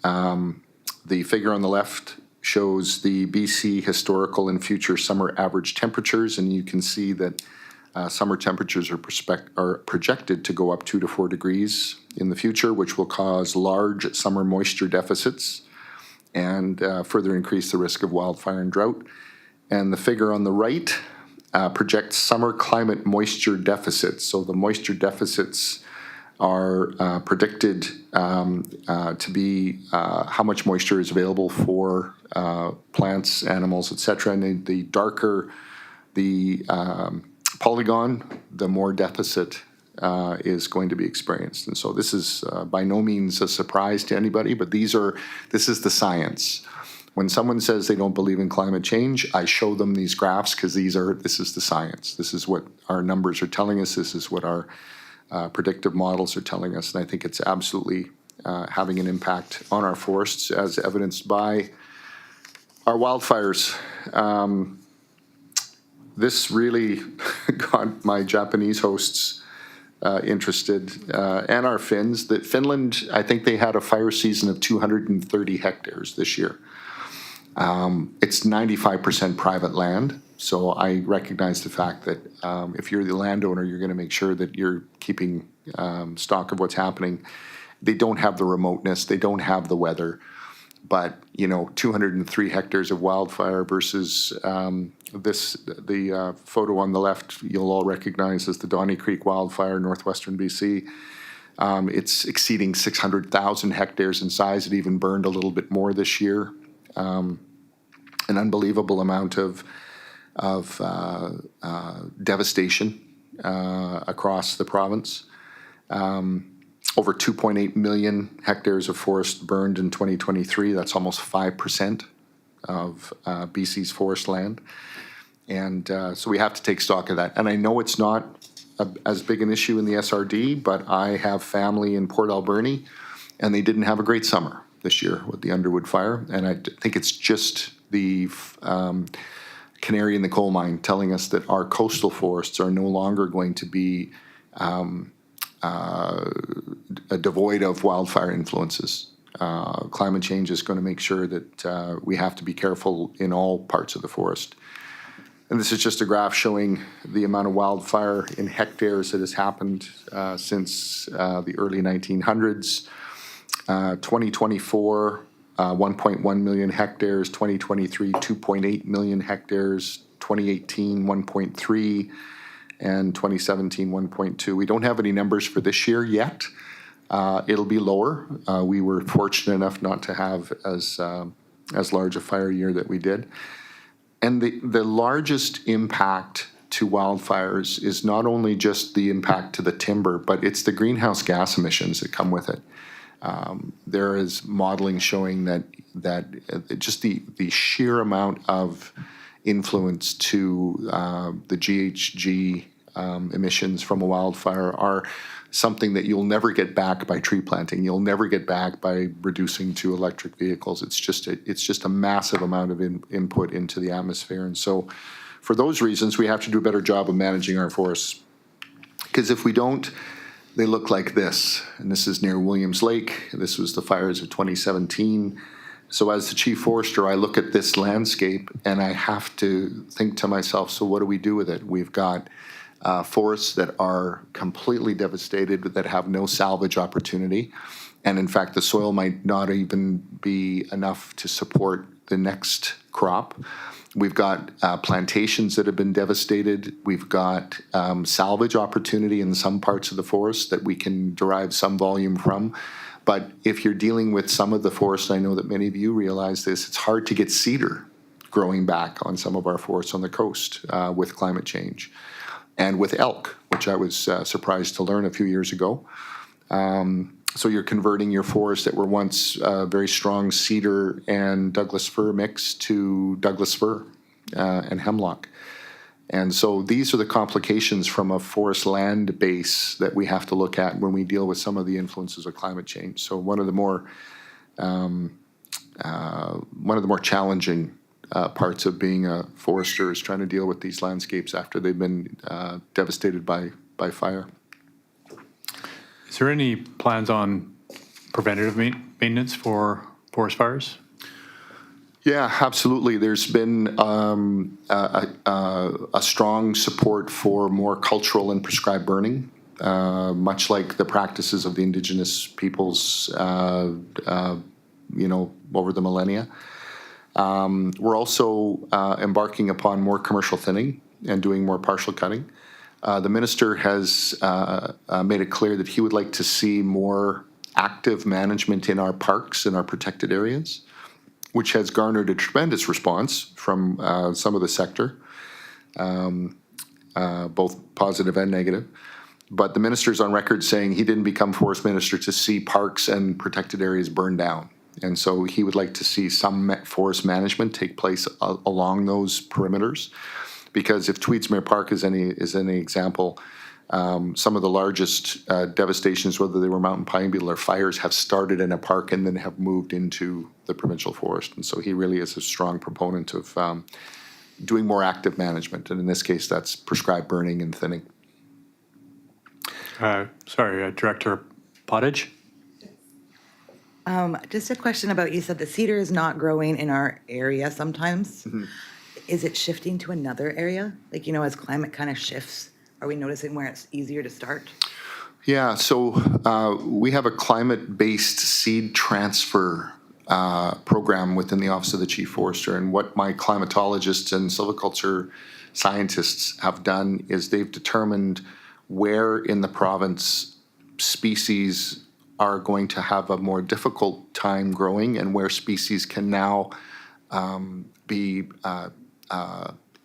The figure on the left shows the BC historical and future summer average temperatures, and you can see that summer temperatures are projected to go up 2 to 4 degrees in the future, which will cause large summer moisture deficits. and further increase the risk of wildfire and drought. And the figure on the right projects summer climate moisture deficits. So the moisture deficits are predicted to be how much moisture is available for plants, animals, etc. And the darker the polygon, the more deficit is going to be experienced. And so this is by no means a surprise to anybody, but this is the science. When someone says they don't believe in climate change, I show them these graphs because this is the science. This is what our numbers are telling us. This is what our predictive models are telling us. And I think it's absolutely having an impact on our forests, as evidenced by our wildfires. This really got my Japanese hosts interested, and our Finns. That Finland, I think they had a fire season of 230 hectares this year. It's 95% private land, so I recognize the fact that if you're the landowner, you're going to make sure that you're keeping stock of what's happening. They don't have the remoteness, they don't have the weather, but 203 hectares of wildfire versus the photo on the left you'll all recognize as the Donny Creek wildfire, northwestern BC. It's exceeding 600,000 hectares in size. It even burned a little bit more this year. An unbelievable amount of devastation across the province. Over 2.8 million hectares of forest burned in 2023. That's almost 5% of BC's forest land. And so we have to take stock of that. And I know it's not as big an issue in the SRD, but I have family in Port Alberni, and they didn't have a great summer this year with the Underwood fire. And I think it's just the canary in the coal mine telling us that our coastal forests are no longer going to be devoid of wildfire influences. Climate change is going to make sure that we have to be careful in all parts of the forest. And this is just a graph showing the amount of wildfire in hectares that has happened since the early 1900s. 2024, 1.1 million hectares. 2023, 2.8 million hectares. 2018, 1.3. And 2017, 1.2. We don't have any numbers for this year yet. It'll be lower. We were fortunate enough not to have as large a fire year that we did. And the largest impact to wildfires is not only just the impact to the timber, but it's the greenhouse gas emissions that come with it. There is modeling showing that just the sheer amount of influence to the GHG emissions from a wildfire are something that you'll never get back by tree planting. You'll never get back by reducing to electric vehicles. It's just a massive amount of input into the atmosphere. And so for those reasons, we have to do a better job of managing our forests. Because if we don't, they look like this. And this is near Williams Lake. This was the fires of 2017. So as the chief forester, I look at this landscape and I have to think to myself, so what do we do with it? We've got forests that are completely devastated, that have no salvage opportunity. And in fact, the soil might not even be enough to support the next crop. We've got plantations that have been devastated. We've got salvage opportunity in some parts of the forest that we can derive some volume from. But if you're dealing with some of the forests, I know that many of you realize this, it's hard to get cedar growing back on some of our forests on the coast with climate change. And with elk, which I was surprised to learn a few years ago. So you're converting your forests that were once very strong cedar and Douglas fir mix to Douglas fir and hemlock. And so these are the complications from a forest land base that we have to look at when we deal with some of the influences of climate change. So one of the more challenging parts of being a forester is trying to deal with these landscapes after they've been devastated by fire. Is there any plans on preventative maintenance for forest fires? Yeah, absolutely. There's been a strong support for more cultural and prescribed burning, much like the practices of the Indigenous peoples over the millennia. We're also embarking upon more commercial thinning and doing more partial cutting. The minister has made it clear that he would like to see more active management in our parks and our protected areas, which has garnered a tremendous response from some of the sector, both positive and negative. But the minister's on record saying he didn't become forest minister to see parks and protected areas burned down. And so he would like to see some forest management take place along those perimeters. Because if Tweedsmuir Park is any example, some of the largest devastations, whether they were mountain pine beetle or fires, have started in a park and then have moved into the provincial forest. And so he really is a strong proponent of doing more active management. And in this case, that's prescribed burning and thinning. Sorry, Director Pottage? Just a question about, you said the cedar is not growing in our area sometimes. Is it shifting to another area? Like, as climate kind of shifts, are we noticing where it's easier to start? Yeah, so we have a climate-based seed transfer program within the Office of the Chief Forester. And what my climatologists and silviculture scientists have done is they've determined where in the province species are going to have a more difficult time growing and where species can now be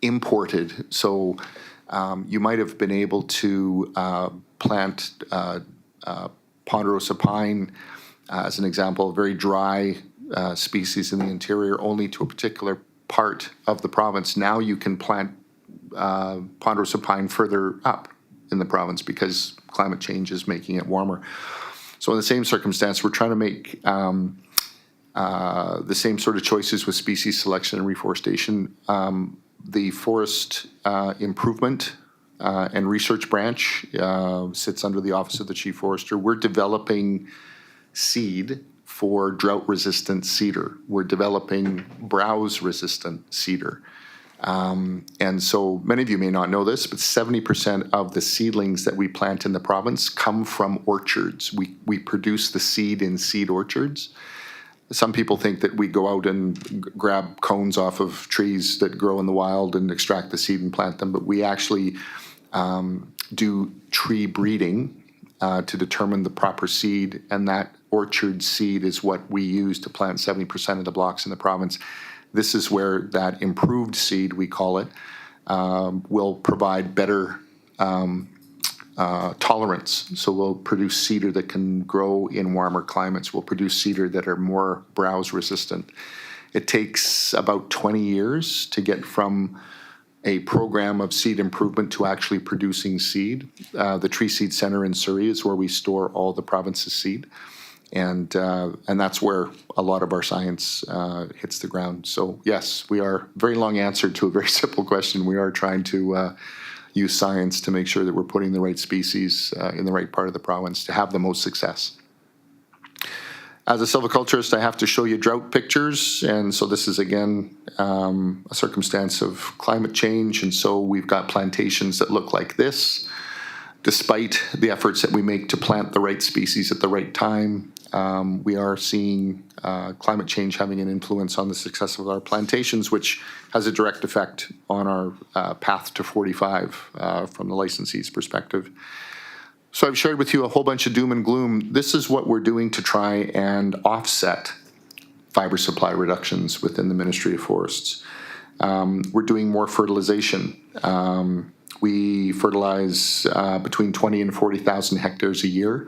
imported. So you might have been able to plant ponderosa pine, as an example, a very dry species in the interior, only to a particular part of the province. Now you can plant ponderosa pine further up in the province because climate change is making it warmer. So in the same circumstance, we're trying to make the same sort of choices with species selection and reforestation. The Forest Improvement and Research Branch sits under the Office of the Chief Forester. We're developing seed for drought-resistant cedar. We're developing browse-resistant cedar. And so many of you may not know this, but 70% of the seedlings that we plant in the province come from orchards. We produce the seed in seed orchards. Some people think that we go out and grab cones off of trees that grow in the wild and extract the seed and plant them, but we actually do tree breeding to determine the proper seed, and that orchard seed is what we use to plant 70% of the blocks in the province. This is where that improved seed, we call it, will provide better tolerance. So we'll produce cedar that can grow in warmer climates. We'll produce cedar that are more browse resistant. It takes about 20 years to get from a program of seed improvement to actually producing seed. The Tree Seed Centre in Surrey is where we store all the province's seed. And that's where a lot of our science hits the ground. So yes, we are, very long answer to a very simple question. We are trying to use science to make sure that we're putting the right species in the right part of the province to have the most success. As a silviculturist, I have to show you drought pictures. And so this is, again, a circumstance of climate change. And so we've got plantations that look like this. Despite the efforts that we make to plant the right species at the right time, we are seeing climate change having an influence on the success of our plantations, which has a direct effect on our path to 45 from the licensee's perspective. So I've shared with you a whole bunch of doom and gloom. This is what we're doing to try and offset fiber supply reductions within the Ministry of Forests. We're doing more fertilization. We fertilize between 20 and 40,000 hectares a year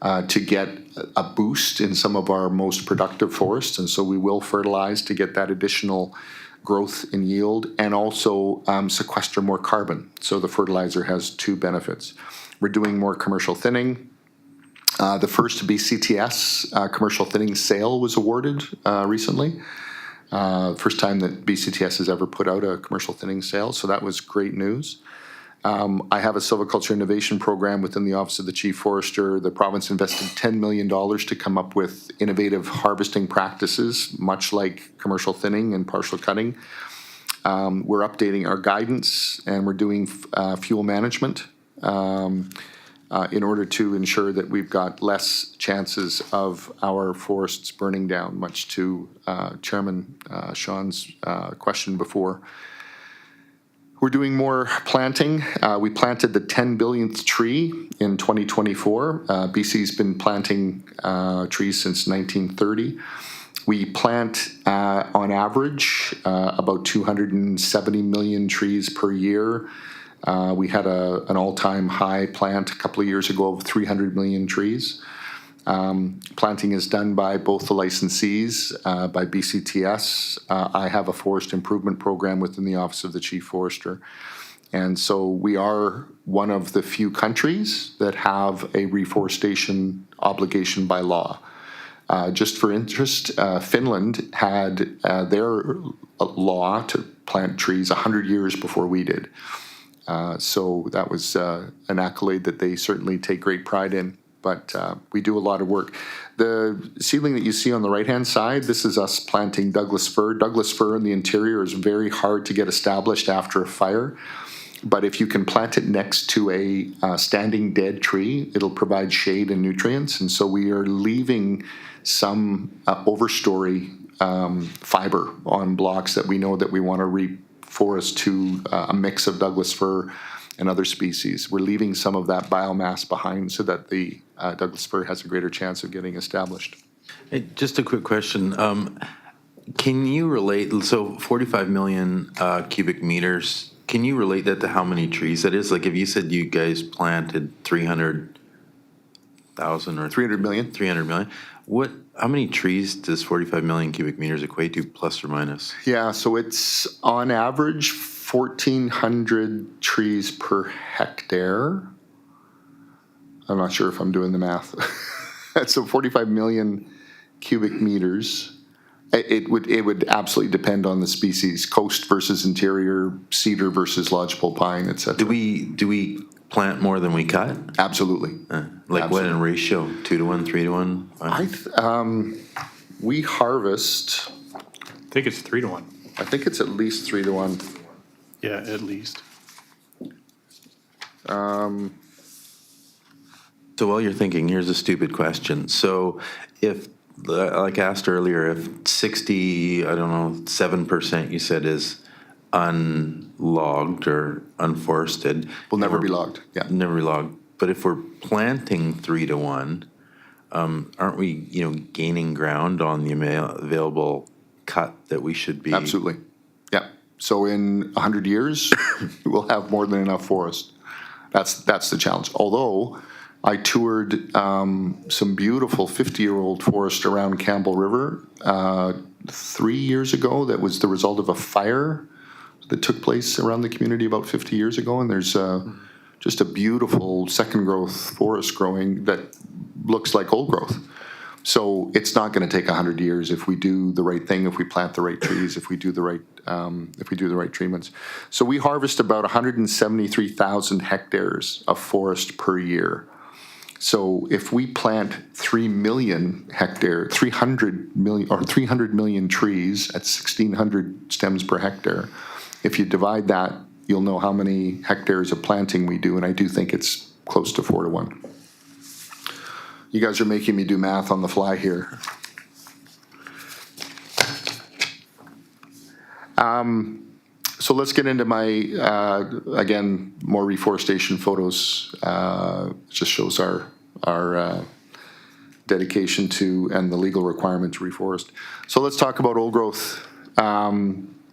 to get a boost in some of our most productive forests. And so we will fertilize to get that additional growth in yield and also sequester more carbon. So the fertilizer has two benefits. We're doing more commercial thinning. The first BCTS commercial thinning sale was awarded recently. First time that BCTS has ever put out a commercial thinning sale, so that was great news. I have a silviculture innovation program within the Office of the Chief Forester. The province invested $10 million to come up with innovative harvesting practices, much like commercial thinning and partial cutting. We're updating our guidance and we're doing fuel management. in order to ensure that we've got less chances of our forests burning down, much to Chairman Sean's question before. We're doing more planting. We planted the 10 billionth tree in 2024. BC's been planting trees since 1930. We plant, on average, about 270 million trees per year. We had an all-time high plant a couple of years ago of 300 million trees. Planting is done by both the licensees, by BCTS. I have a forest improvement program within the Office of the Chief Forester. And so we are one of the few countries that have a reforestation obligation by law. Just for interest, Finland had their law to plant trees 100 years before we did. So that was an accolade that they certainly take great pride in. But we do a lot of work. The seedling that you see on the right-hand side, this is us planting Douglas fir. Douglas fir in the interior is very hard to get established after a fire. But if you can plant it next to a standing dead tree, it'll provide shade and nutrients. And so we are leaving some overstory fiber on blocks that we know that we want to reforest to a mix of Douglas fir and other species. We're leaving some of that biomass behind so that the Douglas fir has a greater chance of getting established. Hey, just a quick question. Can you relate, so 45 million cubic meters, can you relate that to how many trees that is? Like if you said you guys planted 300,000 or 300 million? 300 million, how many trees does 45 million cubic meters equate to, plus or minus? Yeah, so it's on average 1,400 trees per hectare. I'm not sure if I'm doing the math. So 45 million cubic meters. It would absolutely depend on the species: coast versus interior, cedar versus lodgepole pine, etc. Do we plant more than we cut? Absolutely. Like what in ratio? 2 to 1, 3 to 1? We harvest. I think it's 3 to 1. I think it's at least 3 to 1. Yeah, at least. So while you're thinking, here's a stupid question. So if, like I asked earlier, if 7% you said is unlogged or unforested. Will never be logged, yeah. Never be logged. But if we're planting 3 to 1, aren't we, gaining ground on the available cut that we should be? Absolutely, yeah. So in 100 years, we'll have more than enough forest. That's the challenge. Although I toured some beautiful 50-year-old forest around Campbell River 3 years ago. That was the result of a fire that took place around the community about 50 years ago. And there's just a beautiful second growth forest growing that looks like old growth. So it's not going to take 100 years if we do the right thing, if we plant the right trees, if we do the right treatments. So we harvest about 173,000 hectares of forest per year. So if we plant 300 million trees at 1,600 stems per hectare, if you divide that, you'll know how many hectares of planting we do, and I do think it's close to 4 to 1. You guys are making me do math on the fly here. So let's get into my, again, more reforestation photos. Just shows our dedication to and the legal requirement to reforest. So let's talk about old growth.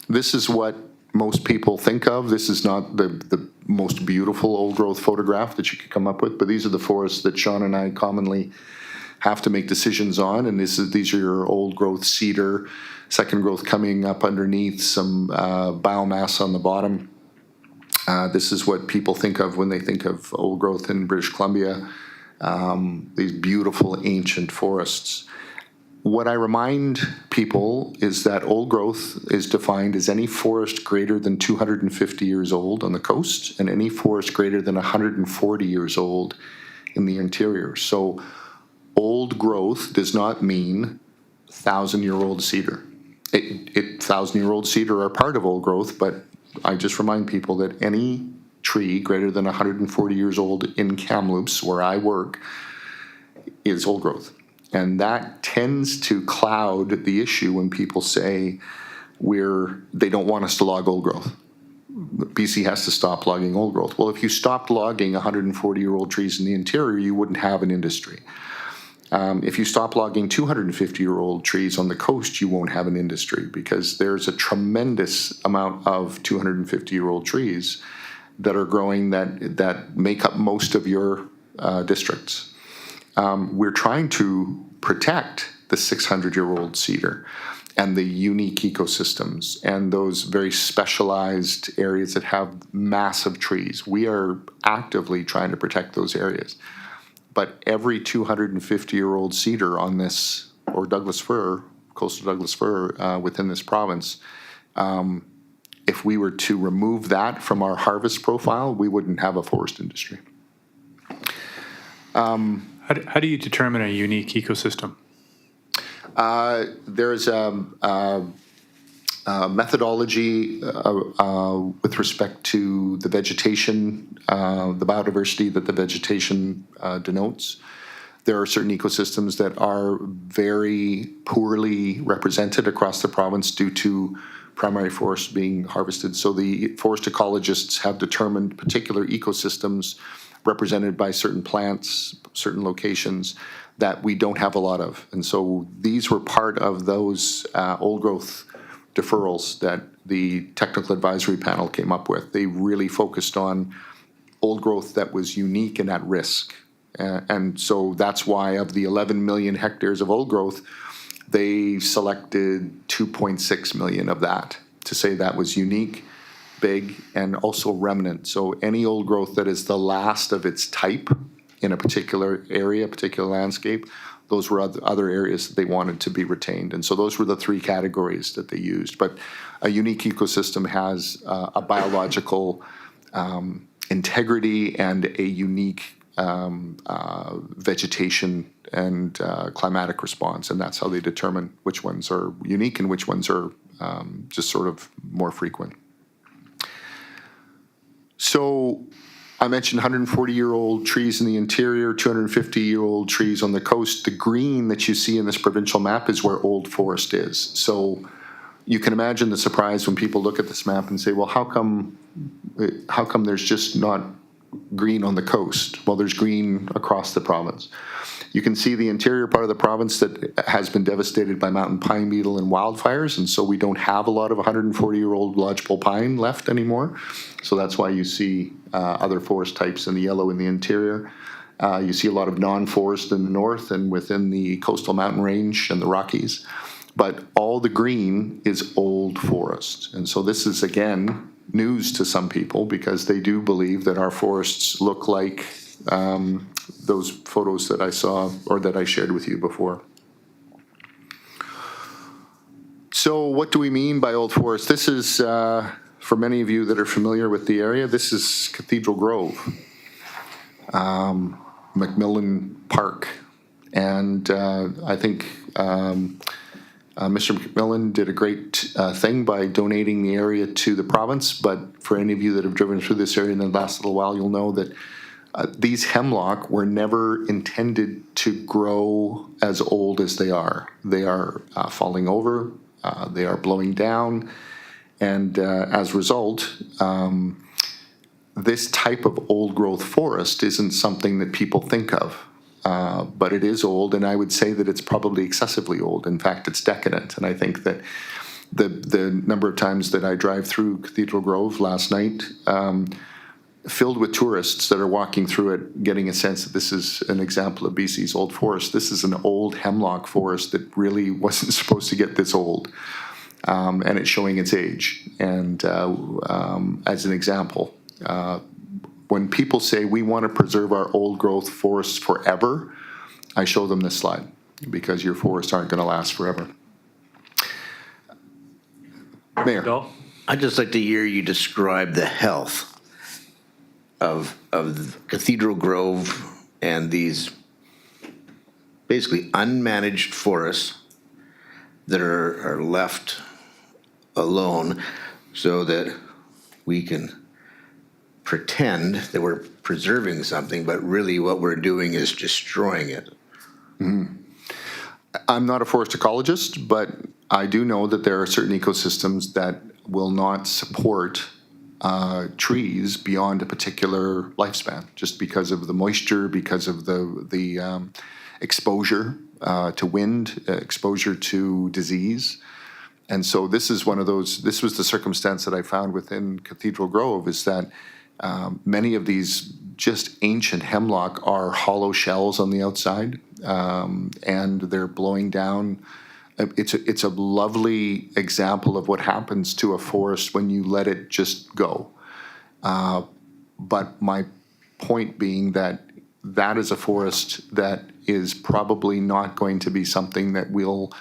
This is what most people think of. This is not the most beautiful old growth photograph that you could come up with, but these are the forests that Sean and I commonly have to make decisions on, and these are your old growth cedar, second growth coming up underneath, some biomass on the bottom. This is what people think of when they think of old growth in British Columbia, these beautiful ancient forests. What I remind people is that old growth is defined as any forest greater than 250 years old on the coast and any forest greater than 140 years old in the interior. So old growth does not mean 1,000-year-old cedar. 1,000-year-old cedar are part of old growth, but I just remind people that any tree tree greater than 140 years old in Kamloops, where I work, is old growth. And that tends to cloud the issue when people say they don't want us to log old growth. BC has to stop logging old growth. Well, if you stopped logging 140-year-old trees in the interior, you wouldn't have an industry. If you stop logging 250-year-old trees on the coast, you won't have an industry, because there's a tremendous amount of 250-year-old trees that are growing that make up most of your districts. We're trying to protect the 600-year-old cedar and the unique ecosystems and those very specialized areas that have massive trees. We are actively trying to protect those areas. But every 250-year-old cedar on this, or Douglas fir, coastal Douglas fir within this province, if we were to remove that from our harvest profile, we wouldn't have a forest industry. How do you determine a unique ecosystem? There's a methodology with respect to the vegetation, the biodiversity that the vegetation denotes. There are certain ecosystems that are very poorly represented across the province due to primary forests being harvested. So the forest ecologists have determined particular ecosystems represented by certain plants, certain locations, that we don't have a lot of. And so these were part of those old growth deferrals that the technical advisory panel came up with. They really focused on old growth that was unique and at risk. And so that's why of the 11 million hectares of old growth, they selected 2.6 million of that to say that was unique, big, and also remnant. So any old growth that is the last of its type in a particular area, particular landscape, those were other areas that they wanted to be retained. And so those were the three categories that they used. But a unique ecosystem has a biological integrity and a unique vegetation and climatic response. And that's how they determine which ones are unique and which ones are just sort of more frequent. So I mentioned 140-year-old trees in the interior, 250-year-old trees on the coast. The green that you see in this provincial map is where old forest is. So you can imagine the surprise when people look at this map and say, well, how come there's just not green on the coast? Well, there's green across the province. You can see the interior part of the province that has been devastated by mountain pine beetle and wildfires, and so we don't have a lot of 140-year-old lodgepole pine left anymore. So that's why you see other forest types in the yellow in the interior. You see a lot of non-forest in the north and within the coastal mountain range and the Rockies. But all the green is old forest. And so this is, again, news to some people because they do believe that our forests look like those photos that I saw or that I shared with you before. So what do we mean by old forest? This is, for many of you that are familiar with the area, this is Cathedral Grove, Macmillan Park. And I think Mr. McMillan did a great thing by donating the area to the province. But for any of you that have driven through this area in the last little while, you'll know that these hemlock were never intended to grow as old as they are. They are falling over, they are blowing down, and as a result, this type of old growth forest isn't something that people think of. But it is old, and I would say that it's probably excessively old. In fact, it's decadent, and I think that the number of times that I drive through Cathedral Grove last night, filled with tourists that are walking through it, getting a sense that this is an example of BC's old forest. This is an old hemlock forest that really wasn't supposed to get this old, and it's showing its age. And as an example, when people say we want to preserve our old growth forests forever, I show them this slide because your forests aren't going to last forever. Mayor. Bill? I'd just like to hear you describe the health of Cathedral Grove and these basically unmanaged forests that are left alone so that we can pretend that we're preserving something, but really what we're doing is destroying it. I'm not a forest ecologist, but I do know that there are certain ecosystems that will not support trees beyond a particular lifespan, just because of the moisture, because of the exposure to wind, exposure to disease. And so this is one of those, this was the circumstance that I found within Cathedral Grove, is that many of these just ancient hemlock are hollow shells on the outside, and they're blowing down. It's a lovely example of what happens to a forest when you let it just go. But my point being that that is a forest that is probably not going to be something that we'll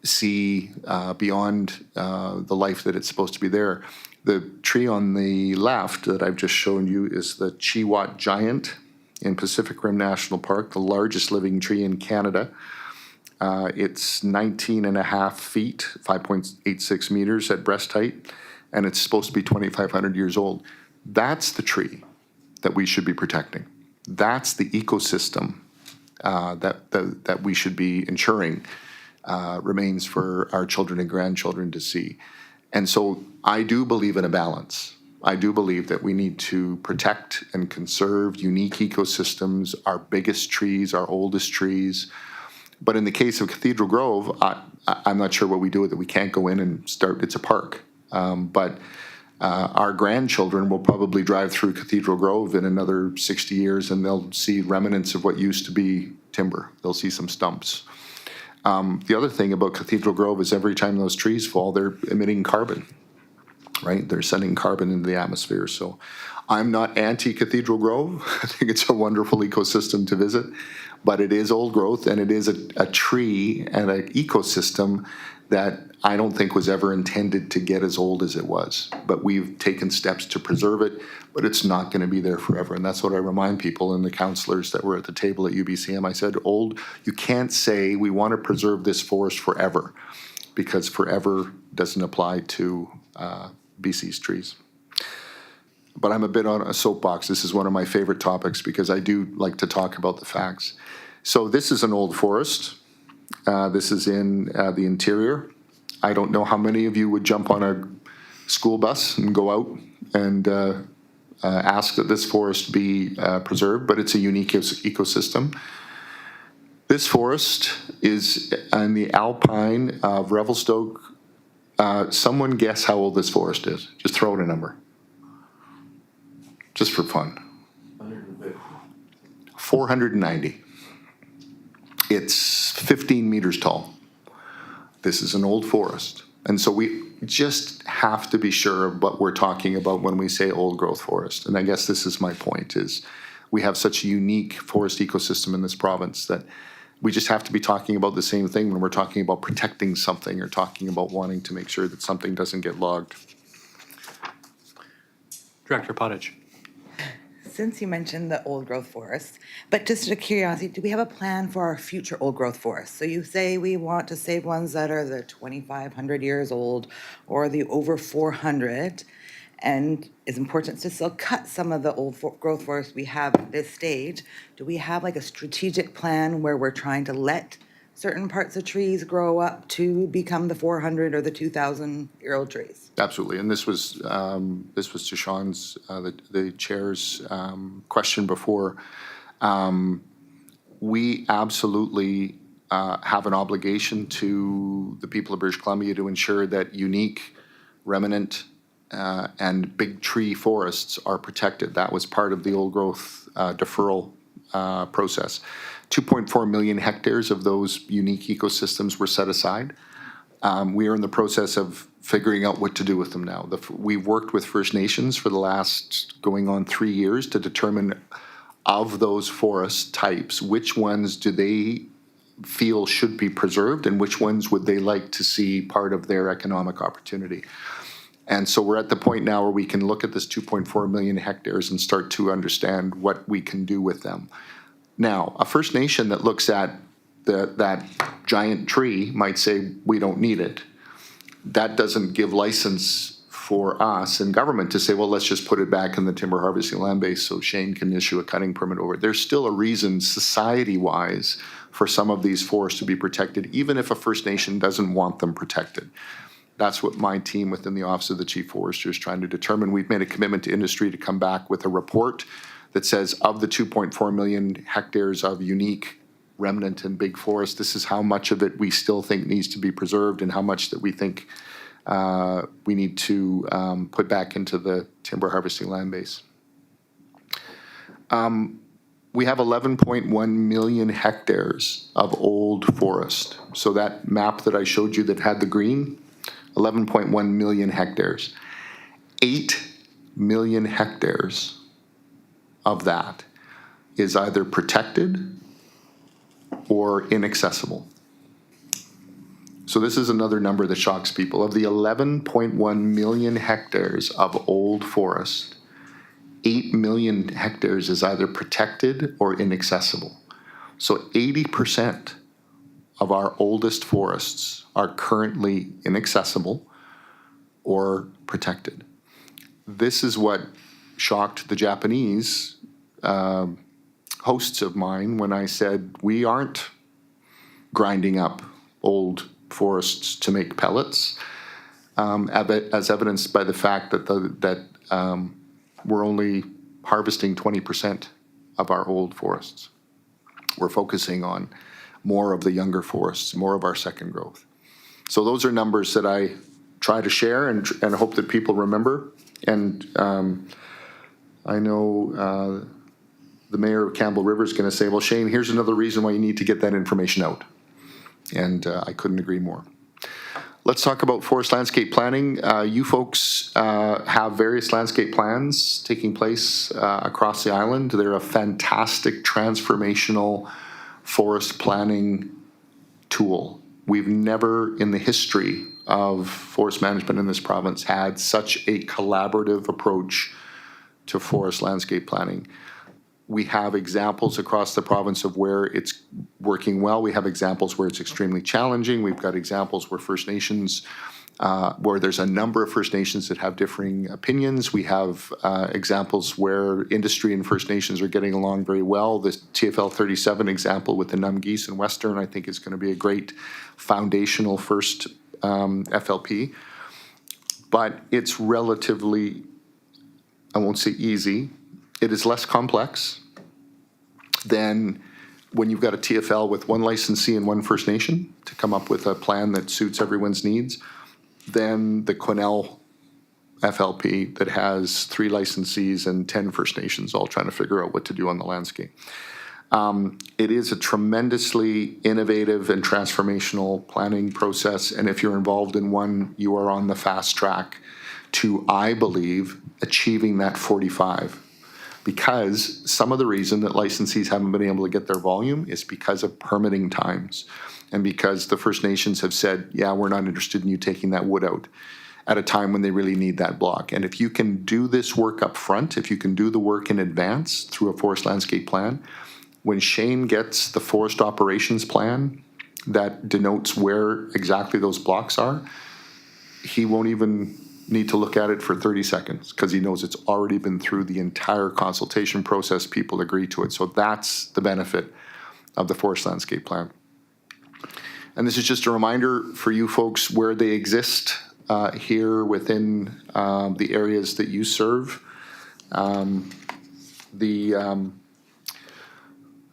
see beyond the life that it's supposed to be there. The tree on the left that I've just shown you is the Chiwat Giant in Pacific Rim National Park, the largest living tree in Canada. It's 19 and a half feet, 5.86 meters at breast height, and it's supposed to be 2,500 years old. That's the tree that we should be protecting. That's the ecosystem that we should be ensuring remains for our children and grandchildren to see. And so I do believe in a balance. I do believe that we need to protect and conserve unique ecosystems, our biggest trees, our oldest trees. But in the case of Cathedral Grove, I'm not sure what we do with it. We can't go in and start, it's a park. But our grandchildren will probably drive through Cathedral Grove in another 60 years and they'll see remnants of what used to be timber. They'll see some stumps. The other thing about Cathedral Grove is every time those trees fall, they're emitting carbon, right? They're sending carbon into the atmosphere. So I'm not anti-Cathedral Grove. I think it's a wonderful ecosystem to visit, but it is old growth and it is a tree and an ecosystem that I don't think was ever intended to get as old as it was. But we've taken steps to preserve it, but it's not going to be there forever. And that's what I remind people and the councillors that were at the table at UBCM. I said, you can't say we want to preserve this forest forever, because forever doesn't apply to BC's trees. But I'm a bit on a soapbox. This is one of my favorite topics because I do like to talk about the facts. So this is an old forest. This is in the interior. I don't know how many of you would jump on a school bus and go out and ask that this forest be preserved, but it's a unique ecosystem. This forest is in the alpine of Revelstoke. Someone guess how old this forest is. Just throw in a number. Just for fun. 490. It's 15 meters tall. This is an old forest. And so we just have to be sure of what we're talking about when we say old growth forest. And I guess this is my point, is we have such a unique forest ecosystem in this province that we just have to be talking about the same thing when we're talking about protecting something or talking about wanting to make sure that something doesn't get logged. Director Pottage. Since you mentioned the old growth forests, but just out of curiosity, do we have a plan for our future old growth forests? So you say we want to save ones that are the 2,500 years old or the over 400, and it's important to still cut some of the old growth forests we have at this stage. Do we have like a strategic plan where we're trying to let certain parts of trees grow up to become the 400 or the 2,000-year-old trees? Absolutely, and this was to Sean's, the chair's question before. We absolutely have an obligation to the people of British Columbia to ensure that unique, remnant, and big tree forests are protected. That was part of the old growth deferral process. 2.4 million hectares of those unique ecosystems were set aside. We are in the process of figuring out what to do with them now. We've worked with First Nations for the last going on 3 years to determine of those forest types, which ones do they feel should be preserved and which ones would they like to see part of their economic opportunity. And so we're at the point now where we can look at this 2.4 million hectares and start to understand what we can do with them. Now, a First Nation that looks at that giant tree might say, we don't need it. That doesn't give license for us in government to say, well, let's just put it back in the timber harvesting land base so Shane can issue a cutting permit over it. There's still a reason society-wise for some of these forests to be protected, even if a First Nation doesn't want them protected. That's what my team within the Office of the Chief Forester is trying to determine. We've made a commitment to industry to come back with a report that says of the 2.4 million hectares of unique remnant and big forest, this is how much of it we still think needs to be preserved and how much that we think we need to put back into the timber harvesting land base. We have 11.1 million hectares of old forest. So that map that I showed you that had the green, 11.1 million hectares. 8 million hectares of that is either protected or inaccessible. So this is another number that shocks people. Of the 11.1 million hectares of old forest, 8 million hectares is either protected or inaccessible. So 80% of our oldest forests are currently inaccessible or protected. This is what shocked the Japanese hosts of mine when I said, we aren't grinding up old forests to make pellets, as evidenced by the fact that we're only harvesting 20% of our old forests. We're focusing on more of the younger forests, more of our second growth. So those are numbers that I try to share and hope that people remember. And I know the mayor of Campbell River is going to say, well, Shane, here's another reason why you need to get that information out. And I couldn't agree more. Let's talk about forest landscape planning. You folks have various landscape plans taking place across the island. They're a fantastic transformational forest planning tool. We've never in the history of forest management in this province had such a collaborative approach to forest landscape planning. We have examples across the province of where it's working well. We have examples where it's extremely challenging. We've got examples where First Nations, where there's a number of First Nations that have differing opinions. We have examples where industry and First Nations are getting along very well. The TFL 37 example with the Num Geese in Western, I think, is going to be a great foundational first FLP. But it's relatively, I won't say easy, it is less complex than when you've got a TFL with one licensee and one First Nation to come up with a plan that suits everyone's needs than the Quesnel FLP that has 3 licensees and 10 First Nations all trying to figure out what to do on the landscape. It is a tremendously innovative and transformational planning process, and if you're involved in one, you are on the fast track to, I believe, achieving that 45. Because some of the reason that licensees haven't been able to get their volume is because of permitting times and because the First Nations have said, yeah, we're not interested in you taking that wood out at a time when they really need that block. And if you can do this work up front, if you can do the work in advance through a forest landscape plan, when Shane gets the forest operations plan that denotes where exactly those blocks are, he won't even need to look at it for 30 seconds because he knows it's already been through the entire consultation process. People agree to it. So that's the benefit of the forest landscape plan. And this is just a reminder for you folks where they exist here within the areas that you serve.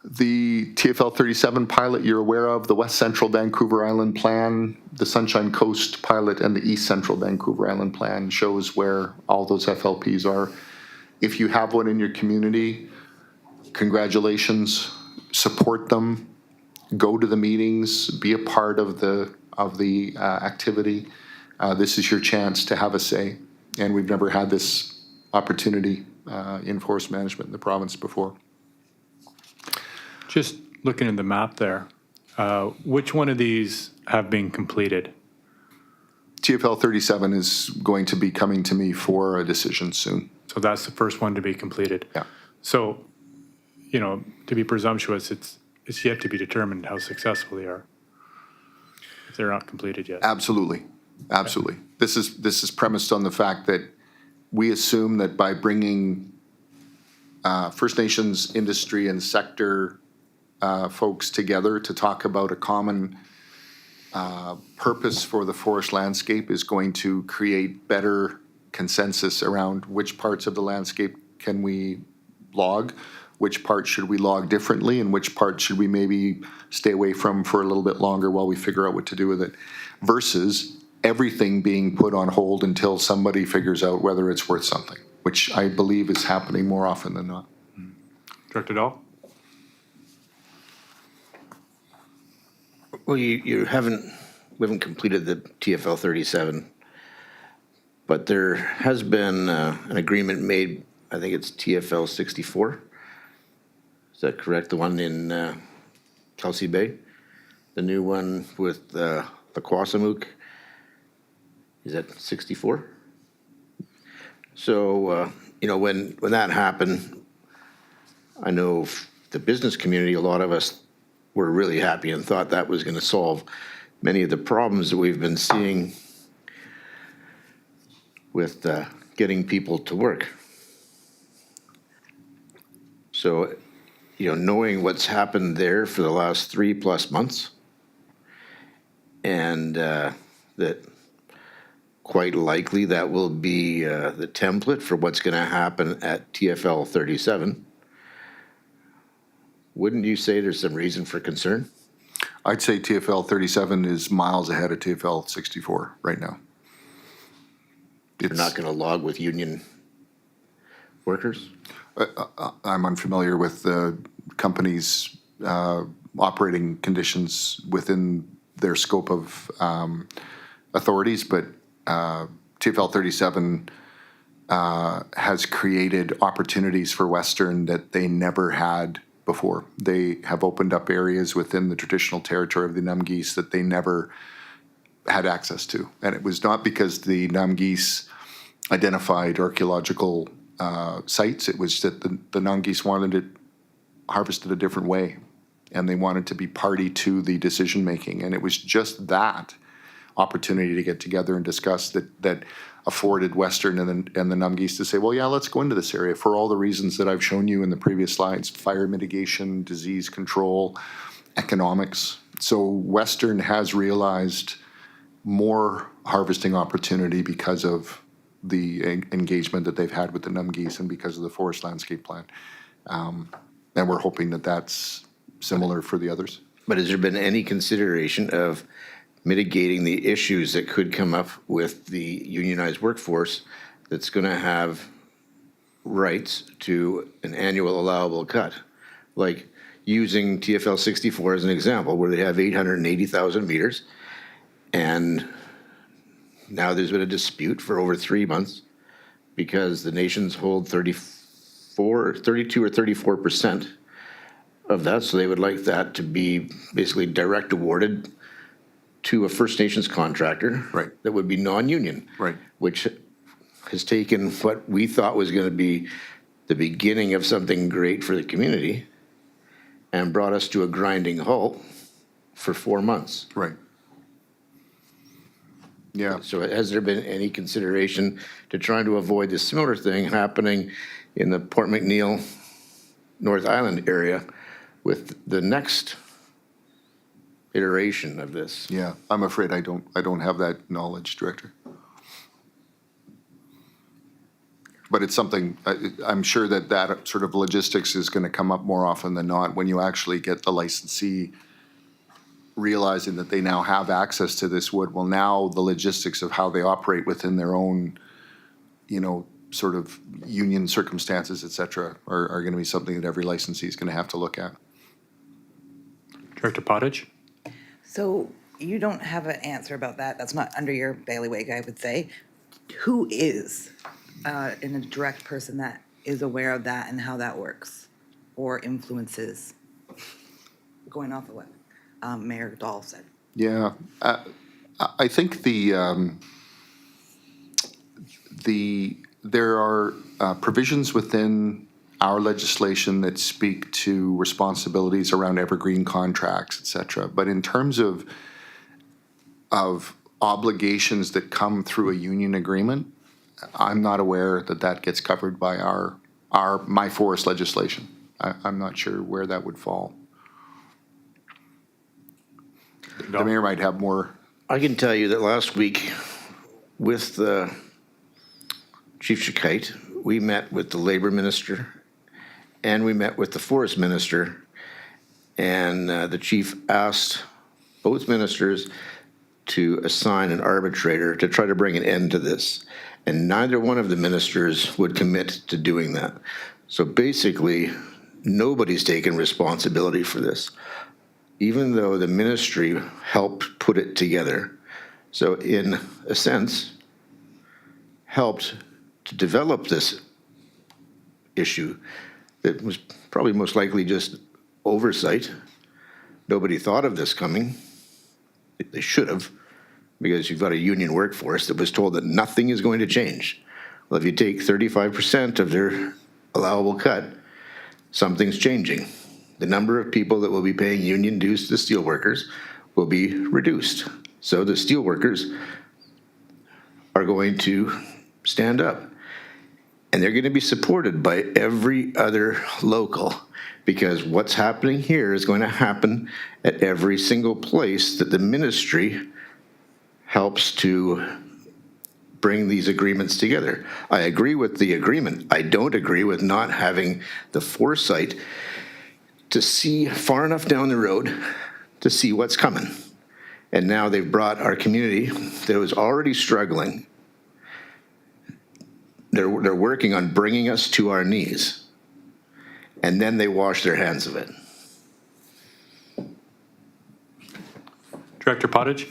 The TFL 37 pilot you're aware of, the West Central Vancouver Island Plan, the Sunshine Coast pilot, and the East Central Vancouver Island Plan shows where all those FLPs are. If you have one in your community, congratulations, support them, go to the meetings, be a part of the activity. This is your chance to have a say, and we've never had this opportunity in forest management in the province before. Just looking at the map there, which one of these have been completed? TFL 37 is going to be coming to me for a decision soon. So that's the first one to be completed. Yeah. So, you know, to be presumptuous, it's yet to be determined how successful they are if they're not completed yet. Absolutely. Absolutely. This is premised on the fact that we assume that by bringing First Nations industry and sector folks together to talk about a common purpose for the forest landscape is going to create better consensus around which parts of the landscape can we log, which parts should we log differently, and which parts should we maybe stay away from for a little bit longer while we figure out what to do with it, versus everything being put on hold until somebody figures out whether it's worth something, which I believe is happening more often than not. Director Dahl? Well, we haven't completed the TFL 37, but there has been an agreement made, I think it's TFL 64. Is that correct? The one in Kelsey Bay? The new one with the Quasamook? Is that 64? So, when that happened, I know the business community, a lot of us were really happy and thought that was going to solve many of the problems that we've been seeing with getting people to work. So, knowing what's happened there for the last 3+ months, and that quite likely that will be the template for what's going to happen at TFL 37. Wouldn't you say there's some reason for concern? I'd say TFL 37 is miles ahead of TFL 64 right now. You're not going to log with union workers? I'm unfamiliar with the company's operating conditions within their scope of authorities, but TFL 37 has created opportunities for Western that they never had before. They have opened up areas within the traditional territory of the Numgeese that they never had access to. And it was not because the Numgeese identified archaeological sites. It was that the Numgeese wanted it harvested a different way, and they wanted to be party to the decision making. And it was just that opportunity to get together and discuss that afforded Western and the Numgeese to say, well, yeah, let's go into this area for all the reasons that I've shown you in the previous slides: fire mitigation, disease control, economics. So Western has realized more harvesting opportunity because of the engagement that they've had with the Numgeese and because of the forest landscape plan. And we're hoping that that's similar for the others. But has there been any consideration of mitigating the issues that could come up with the unionized workforce that's going to have rights to an annual allowable cut? Like using TFL 64 as an example, where they have 880,000 meters, and now there's been a dispute for over 3 months because the nations hold 32 or 34% of that, so they would like that to be basically direct awarded to a First Nations contractor. Right. That would be non-union. Right. Which has taken what we thought was going to be the beginning of something great for the community and brought us to a grinding halt for 4 months. Right. Yeah. So has there been any consideration to trying to avoid this similar thing happening in the Port McNeill, North Island area with the next iteration of this? Yeah, I'm afraid I don't have that knowledge, Director. But it's something, I'm sure that sort of logistics is going to come up more often than not when you actually get the licensee realizing that they now have access to this wood. Well, now the logistics of how they operate within their own, sort of union circumstances, et cetera, are going to be something that every licensee is going to have to look at. Director Pottage? So you don't have an answer about that. That's not under your bailiwick, I would say. Who is in a direct person that is aware of that and how that works or influences, going off of what Mayor Dahl said? Yeah, I think there are provisions within our legislation that speak to responsibilities around evergreen contracts, et cetera. But in terms of obligations that come through a union agreement, I'm not aware that that gets covered by my forest legislation. I'm not sure where that would fall. The mayor might have more. I can tell you that last week with Chief Shikite, we met with the labor minister and we met with the forest minister, and the chief asked both ministers to assign an arbitrator to try to bring an end to this. And neither one of the ministers would commit to doing that. So basically, nobody's taken responsibility for this, even though the ministry helped put it together. So in a sense, helped to develop this issue that was probably most likely just oversight. Nobody thought of this coming. They should have, because you've got a union workforce that was told that nothing is going to change. Well, if you take 35% of their allowable cut, something's changing. The number of people that will be paying union dues to the steelworkers will be reduced. So the steelworkers are going to stand up. And they're going to be supported by every other local, because what's happening here is going to happen at every single place that the ministry helps to bring these agreements together. I agree with the agreement. I don't agree with not having the foresight to see far enough down the road to see what's coming. And now they've brought our community that was already struggling. They're working on bringing us to our knees. And then they wash their hands of it. Director Pottage?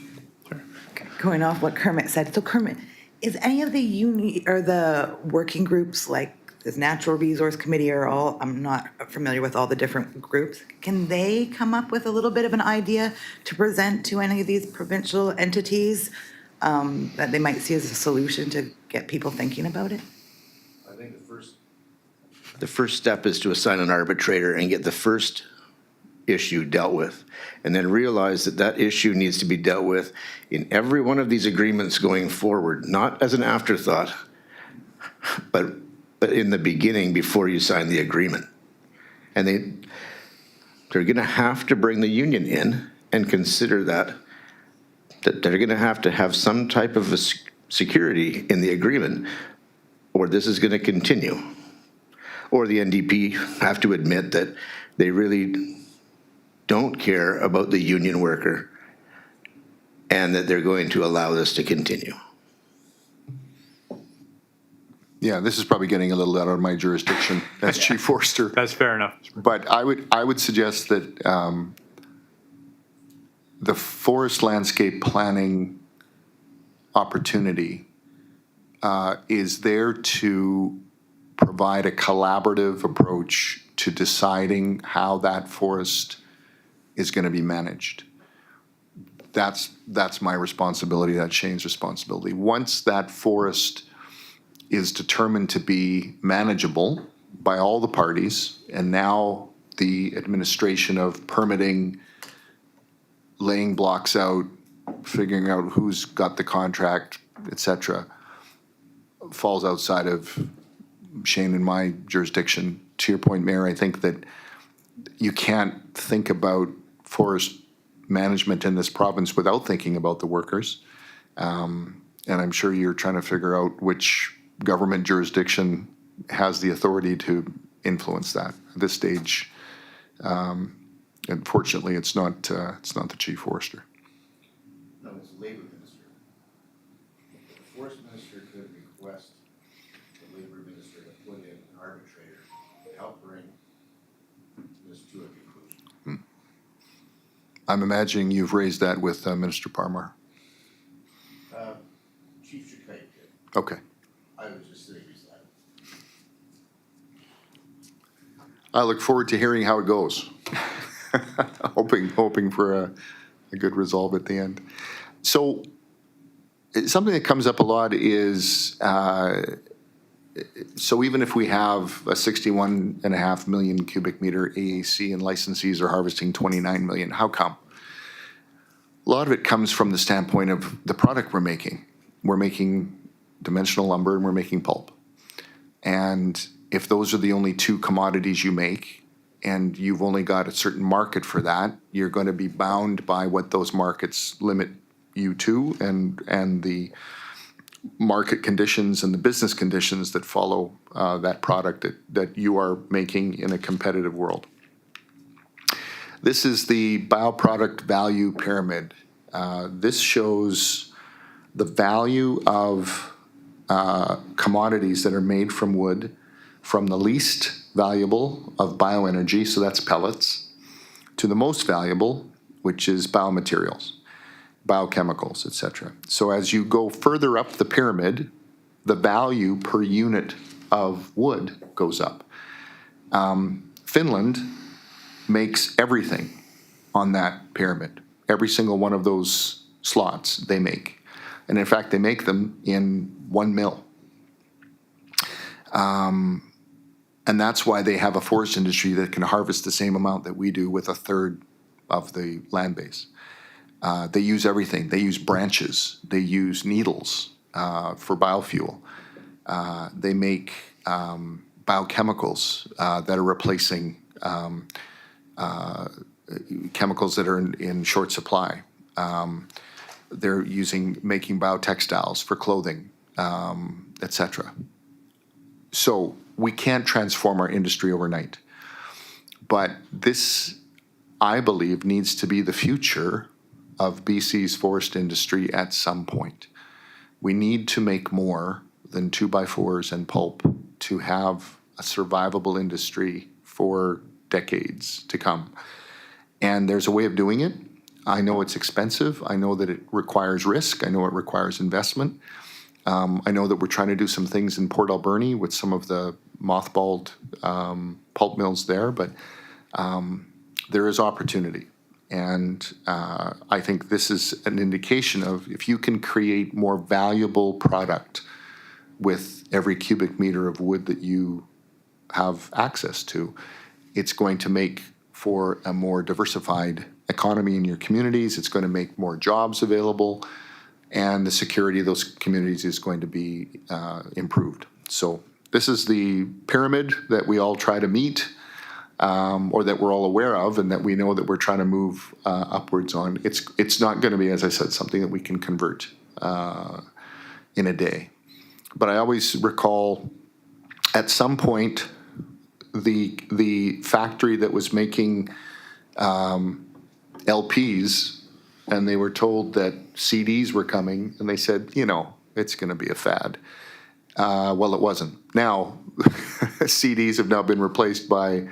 Going off what Kermit said, so Kermit, is any of the union or the working groups like this Natural Resource Committee or all, I'm not familiar with all the different groups, can they come up with a little bit of an idea to present to any of these provincial entities that they might see as a solution to get people thinking about it? I think the first step is to assign an arbitrator and get the first issue dealt with, and then realize that that issue needs to be dealt with in every one of these agreements going forward, not as an afterthought, but in the beginning before you sign the agreement. And they're going to have to bring the union in and consider that they're going to have some type of a security in the agreement, or this is going to continue. Or the NDP have to admit that they really don't care about the union worker and that they're going to allow this to continue. Yeah, this is probably getting a little out of my jurisdiction as Chief Forester. That's fair enough. But I would suggest that the forest landscape planning opportunity is there to provide a collaborative approach to deciding how that forest is going to be managed. That's my responsibility, that's Shane's responsibility. Once that forest is determined to be manageable by all the parties, and now the administration of permitting, laying blocks out, figuring out who's got the contract, et cetera, falls outside of Shane and my jurisdiction. To your point, Mayor, I think that you can't think about forest management in this province without thinking about the workers. And I'm sure you're trying to figure out which government jurisdiction has the authority to influence that. At this stage, unfortunately, it's not the Chief Forester. No, it's the labor minister. The forest minister could request the labor minister to put in an arbitrator to help bring this to a conclusion. I'm imagining you've raised that with Minister Parmar. Chief Shikite did. Okay. I was just sitting beside him. I look forward to hearing how it goes. hoping for a good resolve at the end. So something that comes up a lot is, so even if we have a 61.5 million cubic meter AAC and licensees are harvesting 29 million, how come? A lot of it comes from the standpoint of the product we're making. We're making dimensional lumber and we're making pulp. And if those are the only two commodities you make, and you've only got a certain market for that, you're going to be bound by what those markets limit you to, and the market conditions and the business conditions that follow that product that you are making in a competitive world. This is the bioproduct value pyramid. This shows the value of commodities that are made from wood, from the least valuable of bioenergy, so that's pellets, to the most valuable, which is biomaterials, biochemicals, etc. So as you go further up the pyramid, the value per unit of wood goes up. Finland makes everything on that pyramid. Every single one of those slots they make. And in fact, they make them in one mill. And that's why they have a forest industry that can harvest the same amount that we do with a third of the land base. They use everything. They use branches. They use needles for biofuel. They make biochemicals that are replacing chemicals that are in short supply. They're making biotextiles for clothing, etc. So we can't transform our industry overnight. But this, I believe, needs to be the future of BC's forest industry at some point. We need to make more than 2x4s and pulp to have a survivable industry for decades to come. And there's a way of doing it. I know it's expensive. I know that it requires risk. I know it requires investment. I know that we're trying to do some things in Port Alberni with some of the mothballed pulp mills there, but there is opportunity. And I think this is an indication of if you can create more valuable product with every cubic meter of wood that you have access to, it's going to make for a more diversified economy in your communities. It's going to make more jobs available, and the security of those communities is going to be improved. So this is the pyramid that we all try to meet, or that we're all aware of, and that we know that we're trying to move upwards on. It's not going to be, as I said, something that we can convert in a day. But I always recall at some point the factory that was making LPs, and they were told that CDs were coming, and they said, it's going to be a fad. Well, it wasn't. Now, CDs have now been replaced by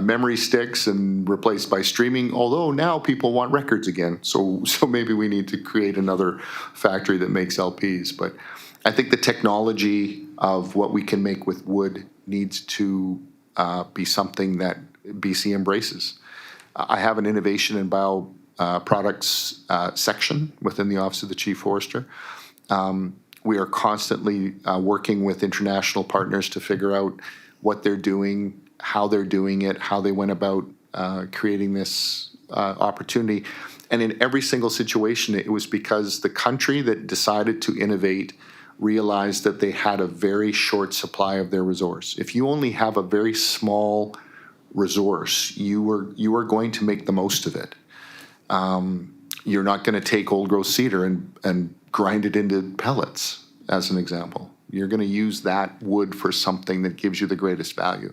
memory sticks and replaced by streaming, although now people want records again. So maybe we need to create another factory that makes LPs. But I think the technology of what we can make with wood needs to be something that BC embraces. I have an innovation in bio products section within the Office of the Chief Forester. We are constantly working with international partners to figure out what they're doing, how they're doing it, how they went about creating this opportunity. And in every single situation, it was because the country that decided to innovate realized that they had a very short supply of their resource. If you only have a very small resource, you are going to make the most of it. You're not going to take old growth cedar and grind it into pellets, as an example. You're going to use that wood for something that gives you the greatest value.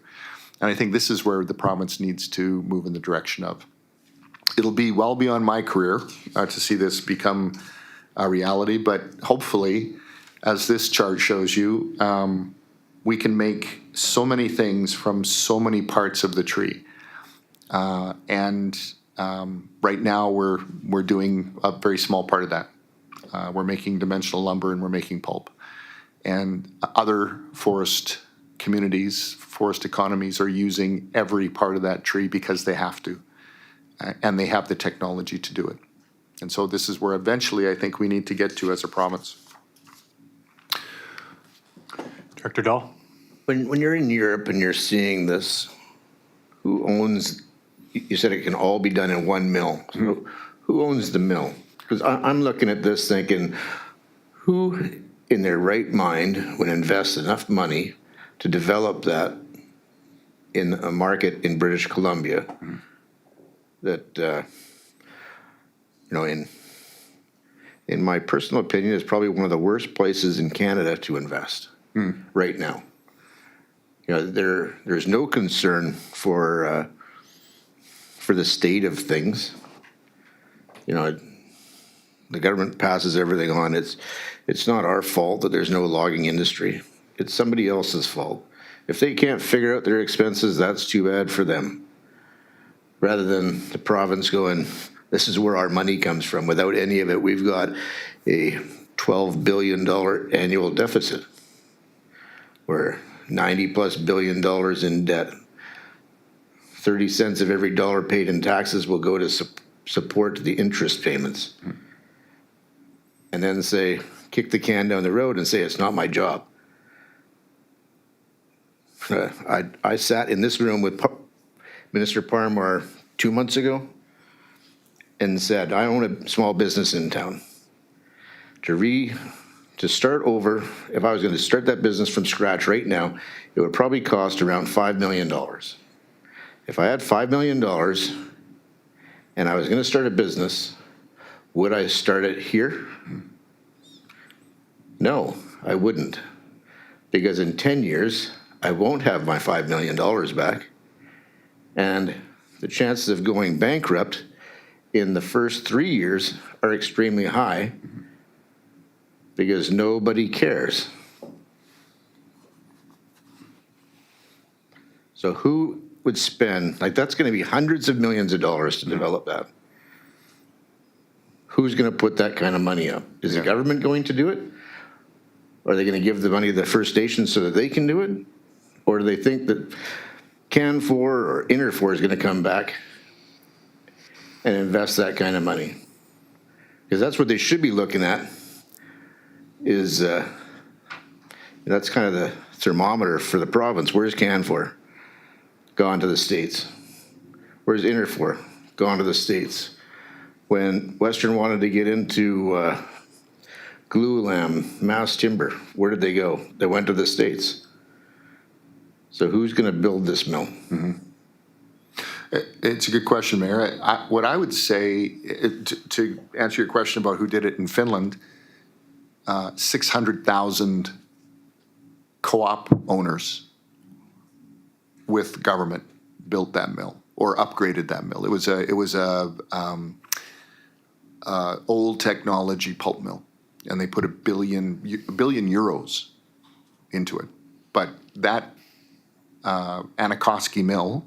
And I think this is where the province needs to move in the direction of. It'll be well beyond my career to see this become a reality, but hopefully, as this chart shows you, we can make so many things from so many parts of the tree. And right now we're doing a very small part of that. We're making dimensional lumber and we're making pulp. And other forest communities, forest economies are using every part of that tree because they have to. And they have the technology to do it. And so this is where eventually I think we need to get to as a province. Director Dahl? When you're in Europe and you're seeing this, who owns, you said it can all be done in one mill. So who owns the mill? Because I'm looking at this thinking, who in their right mind would invest enough money to develop that in a market in British Columbia that, in my personal opinion, is probably one of the worst places in Canada to invest right now. There's no concern for the state of things. The government passes everything on. It's not our fault that there's no logging industry. It's somebody else's fault. If they can't figure out their expenses, that's too bad for them. Rather than the province going, this is where our money comes from. Without any of it, we've got a $12 billion annual deficit. We're $90+ billion in debt. 30 cents of every dollar paid in taxes will go to support the interest payments. And then kick the can down the road and say, it's not my job. I sat in this room with Minister Parmar 2 months ago and said, I own a small business in town. To start over, if I was going to start that business from scratch right now, it would probably cost around $5 million. If I had $5 million and I was going to start a business, would I start it here? No, I wouldn't. Because in 10 years, I won't have my $5 million back. And the chances of going bankrupt in the first 3 years are extremely high because nobody cares. So who would spend, that's going to be hundreds of millions of dollars to develop that. Who's going to put that kind of money up? Is the government going to do it? Are they going to give the money to the First Nations so that they can do it? Or do they think that Canfor or Interfor is going to come back and invest that kind of money? Because that's what they should be looking at, is that's kind of the thermometer for the province. Where's Canfor? Gone to the States. Where's Interfor? Gone to the States. When Western wanted to get into glulam, mass timber, where did they go? They went to the States. So who's going to build this mill? It's a good question, Mayor. What I would say, to answer your question about who did it in Finland, 600,000 co-op owners with government built that mill or upgraded that mill. It was a old technology pulp mill, and they put a billion euros into it. But that Äänekoski mill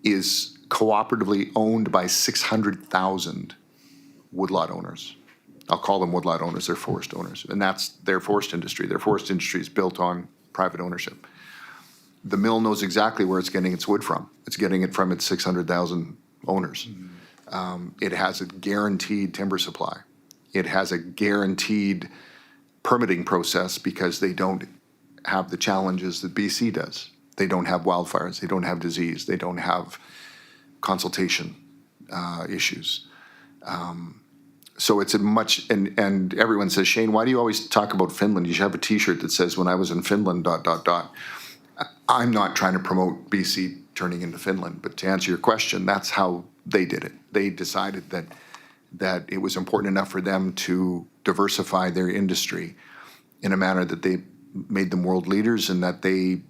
is cooperatively owned by 600,000 woodlot owners. I'll call them woodlot owners, they're forest owners. And that's their forest industry. Their forest industry is built on private ownership. The mill knows exactly where it's getting its wood from. It's getting it from its 600,000 owners. It has a guaranteed timber supply. It has a guaranteed permitting process because they don't have the challenges that BC does. They don't have wildfires, they don't have disease, they don't have consultation issues. So it's a much, and everyone says, Shane, why do you always talk about Finland? You should have a t-shirt that says, when I was in Finland, ... I'm not trying to promote BC turning into Finland, but to answer your question, that's how they did it. They decided that it was important enough for them to diversify their industry in a manner that they made them world leaders and that they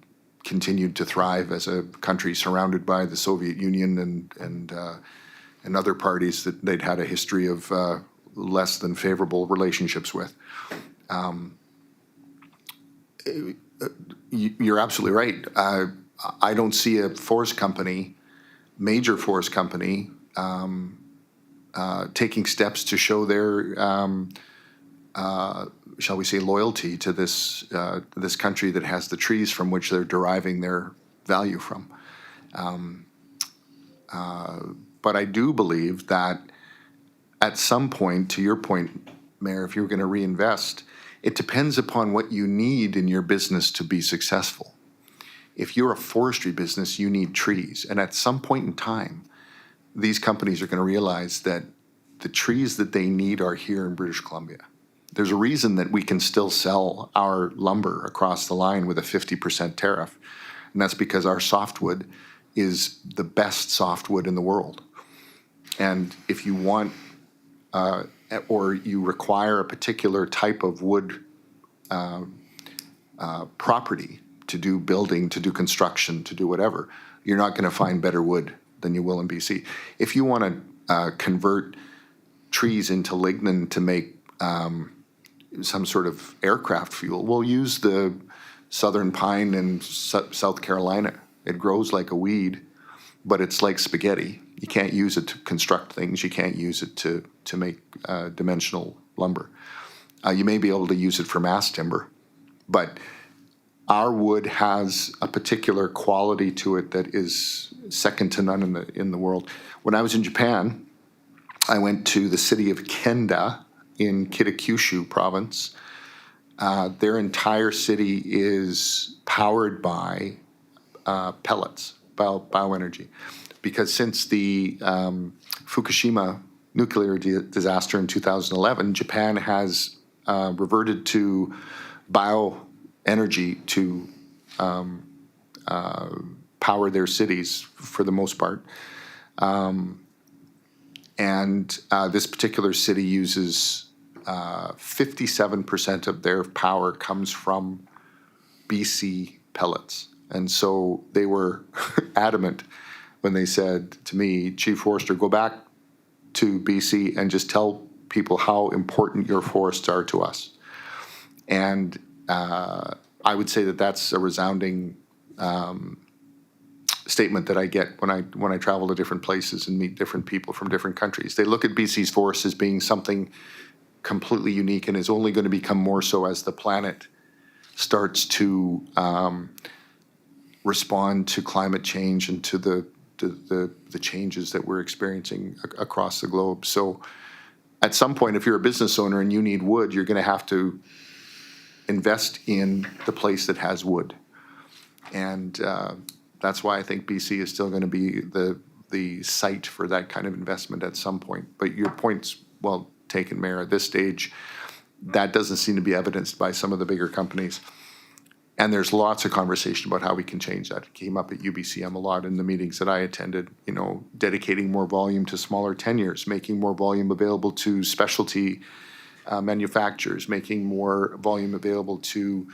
continued to thrive as a country surrounded by the Soviet Union and other parties that they'd had a history of less than favorable relationships with. You're absolutely right. I don't see a forest company, major forest company, taking steps to show their, shall we say, loyalty to this country that has the trees from which they're deriving their value from. But I do believe that at some point, to your point, Mayor, if you're going to reinvest, it depends upon what you need in your business to be successful. If you're a forestry business, you need trees. And at some point in time, these companies are going to realize that the trees that they need are here in British Columbia. There's a reason that we can still sell our lumber across the line with a 50% tariff. And that's because our softwood is the best softwood in the world. And if you want, or you require a particular type of wood property to do building, to do construction, to do whatever, you're not going to find better wood than you will in BC. If you want to convert trees into lignin to make some sort of aircraft fuel, we'll use the southern pine in South Carolina. It grows like a weed, but it's like spaghetti. You can't use it to construct things. You can't use it to make dimensional lumber. You may be able to use it for mass timber, but our wood has a particular quality to it that is second to none in the world. When I was in Japan, I went to the city of Kenda in Kitakyushu province. Their entire city is powered by pellets, bioenergy. Because since the Fukushima nuclear disaster in 2011, Japan has reverted to bioenergy to power their cities for the most part. And this particular city uses 57% of their power comes from BC pellets. And so they were adamant when they said to me, Chief Forester, go back to BC and just tell people how important your forests are to us. And I would say that that's a resounding statement that I get when I travel to different places and meet different people from different countries. They look at BC's forests as being something completely unique and is only going to become more so as the planet starts to respond to climate change and to the changes that we're experiencing across the globe. So at some point, if you're a business owner and you need wood, you're going to have to invest in the place that has wood. And that's why I think BC is still going to be the site for that kind of investment at some point. But your point's well taken, Mayor. At this stage, that doesn't seem to be evidenced by some of the bigger companies. And there's lots of conversation about how we can change that. It came up at UBCM a lot in the meetings that I attended, dedicating more volume to smaller tenures, making more volume available to specialty manufacturers, making more volume available to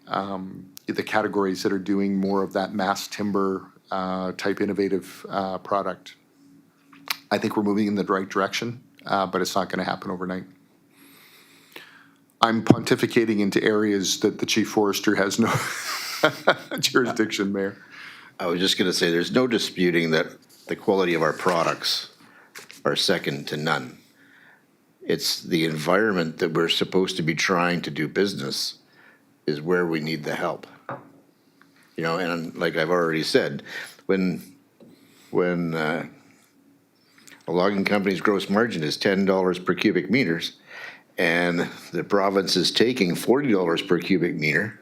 the categories that are doing more of that mass timber type innovative product. I think we're moving in the right direction, but it's not going to happen overnight. I'm pontificating into areas that the Chief Forester has no jurisdiction, Mayor. I was just going to say, there's no disputing that the quality of our products are second to none. It's the environment that we're supposed to be trying to do business is where we need the help. And like I've already said, when a logging company's gross margin is $10 per cubic meters, and the province is taking $40 per cubic meter,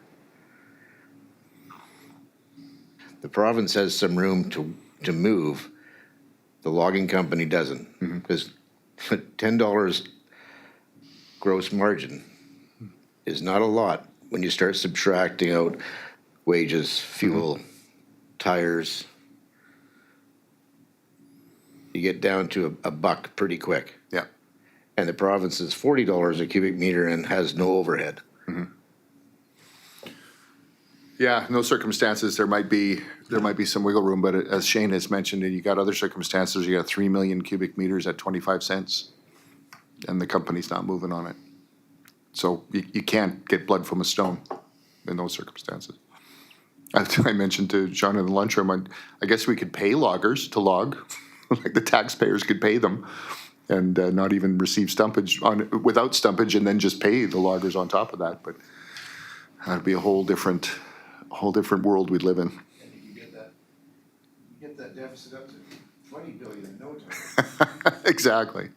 the province has some room to move. The logging company doesn't, because $10 gross margin is not a lot when you start subtracting out wages, fuel, tires. You get down to a buck pretty quick. Yeah. And the province is $40 a cubic meter and has no overhead. Yeah, in those circumstances, there might be some wiggle room, but as Shane has mentioned, you got other circumstances. You got 3 million cubic meters at 25 cents, and the company's not moving on it. So you can't get blood from a stone in those circumstances. I mentioned to John in the lunchroom, I guess we could pay loggers to log, like the taxpayers could pay them, and not even receive stumpage without stumpage, and then just pay the loggers on top of that. But that'd be a whole different world we'd live in. And you get that deficit up to 20 billion in no time. Exactly.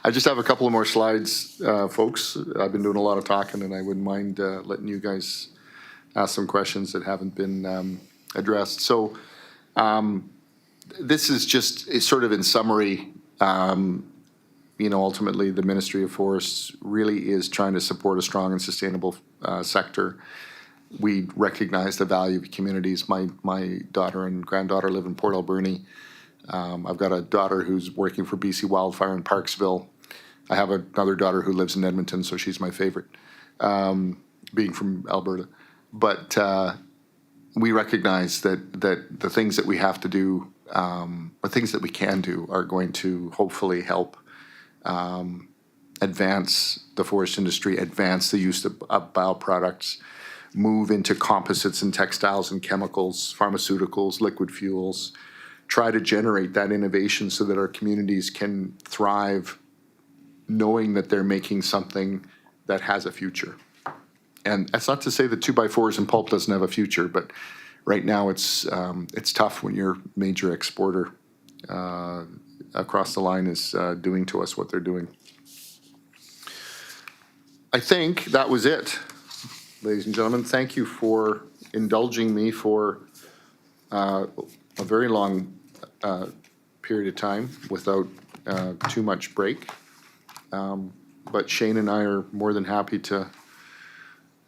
I just have a couple of more slides, folks. I've been doing a lot of talking, and I wouldn't mind letting you guys ask some questions that haven't been addressed. So this is just sort of in summary. ultimately the Ministry of Forests really is trying to support a strong and sustainable sector. We recognize the value of communities. My daughter and granddaughter live in Port Alberni. I've got a daughter who's working for BC Wildfire in Parksville. I have another daughter who lives in Edmonton, so she's my favorite, being from Alberta. But we recognize that the things that we have to do, or things that we can do, are going to hopefully help advance the forest industry, advance the use of bioproducts, move into composites and textiles and chemicals, pharmaceuticals, liquid fuels, try to generate that innovation so that our communities can thrive knowing that they're making something that has a future. And that's not to say that 2x4s and pulp doesn't have a future, but right now it's tough when your major exporter across the line is doing to us what they're doing. I think that was it, ladies and gentlemen. Thank you for indulging me for a very long period of time without too much break. But Shane and I are more than happy to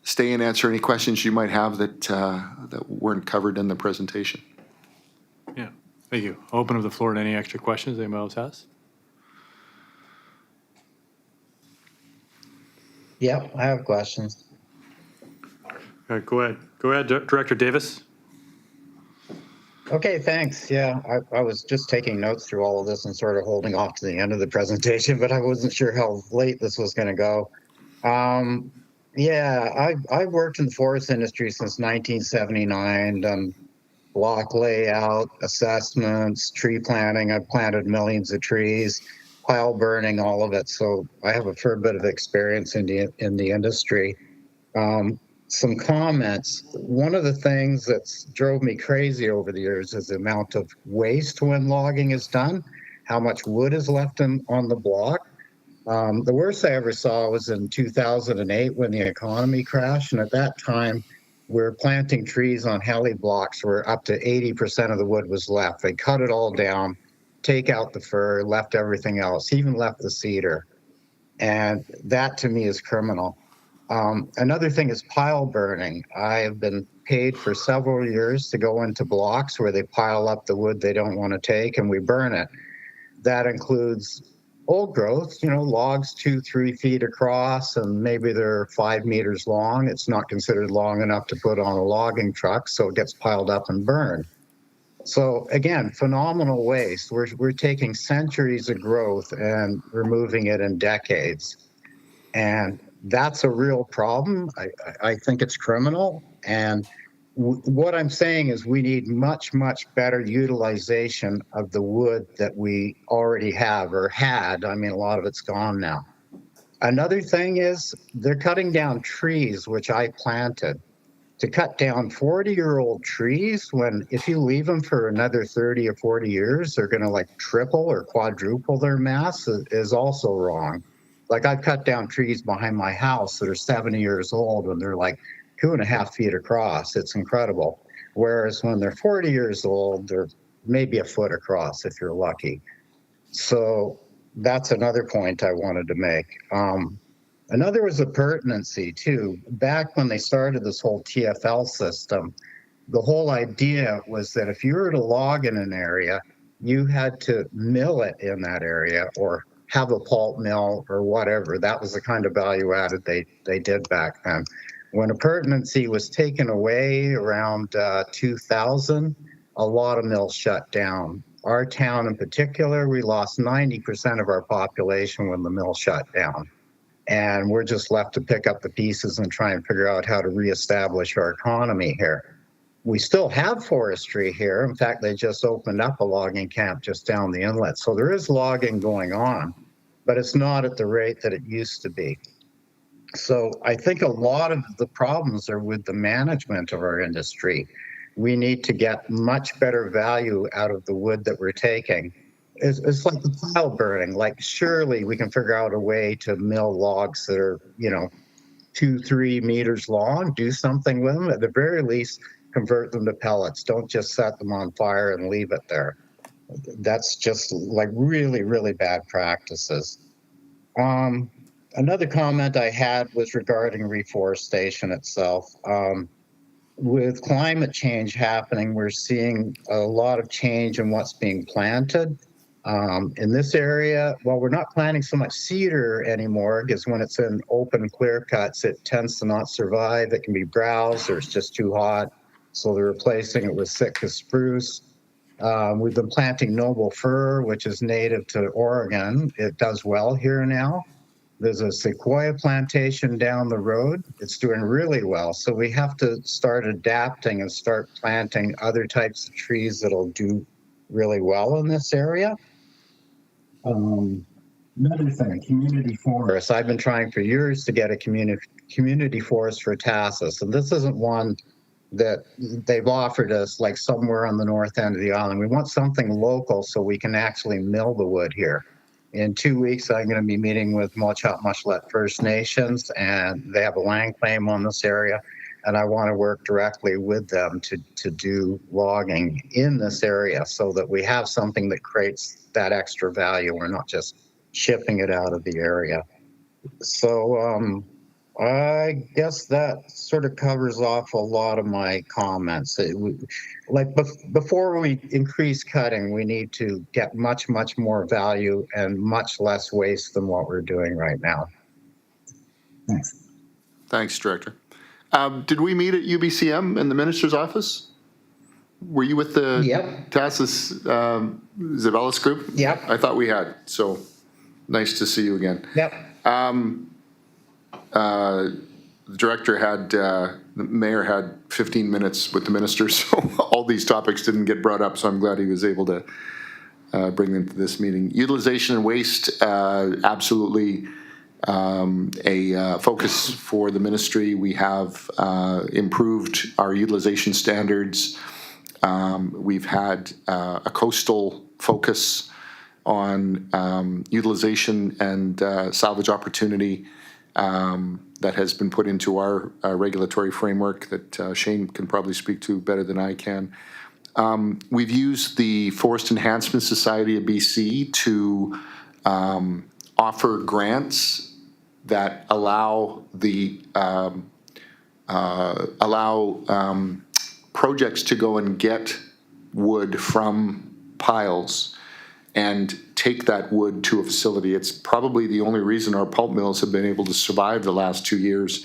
stay and answer any questions you might have that weren't covered in the presentation. Yeah, thank you. I'll open up the floor to any extra questions anybody else has. Yeah, I have questions. All right, go ahead. Go ahead, Director Davis. Okay, thanks. Yeah, I was just taking notes through all of this and sort of holding off to the end of the presentation, but I wasn't sure how late this was going to go. Yeah, I've worked in the forest industry since 1979, done block layout, assessments, tree planting. I've planted millions of trees, pile burning, all of it. So I have a fair bit of experience in the industry. Some comments. One of the things that's drove me crazy over the years is the amount of waste when logging is done, how much wood is left on the block. The worst I ever saw was in 2008 when the economy crashed. And at that time, we were planting trees on heli blocks where up to 80% of the wood was left. They cut it all down, take out the fir, left everything else, even left the cedar. And that to me is criminal. Another thing is pile burning. I have been paid for several years to go into blocks where they pile up the wood they don't want to take and we burn it. That includes old growth, logs 2-3 feet across and maybe they're 5 meters long. It's not considered long enough to put on a logging truck, so it gets piled up and burned. So again, phenomenal waste. We're taking centuries of growth and removing it in decades. And that's a real problem. I think it's criminal. And what I'm saying is we need much, much better utilization of the wood that we already have or had. I mean, a lot of it's gone now. Another thing is they're cutting down trees, which I planted. To cut down 40-year-old trees, when if you leave them for another 30 or 40 years, they're going to like triple or quadruple their mass is also wrong. Like I've cut down trees behind my house that are 70 years old and they're like 2.5 feet across. It's incredible. Whereas when they're 40 years old, they're maybe a foot across if you're lucky. So that's another point I wanted to make. Another was the pertinency too. Back when they started this whole TFL system, the whole idea was that if you were to log in an area, you had to mill it in that area or have a pulp mill or whatever. That was the kind of value added they did back then. When a pertinency was taken away around 2000, a lot of mills shut down. Our town in particular, we lost 90% of our population when the mill shut down. And we're just left to pick up the pieces and try and figure out how to reestablish our economy here. We still have forestry here. In fact, they just opened up a logging camp just down the inlet. So there is logging going on, but it's not at the rate that it used to be. So I think a lot of the problems are with the management of our industry. We need to get much better value out of the wood that we're taking. It's like the pile burning. Like surely we can figure out a way to mill logs that are, 2-3 meters long, do something with them. At the very least, convert them to pellets. Don't just set them on fire and leave it there. That's just like really, really bad practices. Another comment I had was regarding reforestation itself. With climate change happening, we're seeing a lot of change in what's being planted. In this area, well, we're not planting so much cedar anymore because when it's in open clear cuts, it tends to not survive. It can be browsed or it's just too hot. So they're replacing it with Sitka spruce. We've been planting noble fir, which is native to Oregon. It does well here now. There's a sequoia plantation down the road. It's doing really well. So we have to start adapting and start planting other types of trees that'll do really well in this area. Another thing, community forests. I've been trying for years to get a community forest for Tassus, and this isn't one that they've offered us like somewhere on the north end of the island. We want something local so we can actually mill the wood here. In 2 weeks, I'm going to be meeting with Mochop-Mushlet First Nations, and they have a land claim on this area, and I want to work directly with them to do logging in this area so that we have something that creates that extra value. We're not just shipping it out of the area. So I guess that sort of covers off a lot of my comments. Before we increase cutting, we need to get much, much more value and much less waste than what we're doing right now. Thanks. Thanks, Director. Did we meet at UBCM in the Minister's office? Were you with the Yep. Tassus Zavelis group? Yep. I thought we had, so nice to see you again. Yep. The director had, the mayor had 15 minutes with the minister, so all these topics didn't get brought up, so I'm glad he was able to bring them to this meeting. Utilization and waste, absolutely a focus for the ministry. We have improved our utilization standards. We've had a coastal focus on utilization and salvage opportunity that has been put into our regulatory framework that Shane can probably speak to better than I can. We've used the Forest Enhancement Society of BC to offer grants that allow the projects to go and get wood from piles and take that wood to a facility. It's probably the only reason our pulp mills have been able to survive the last 2 years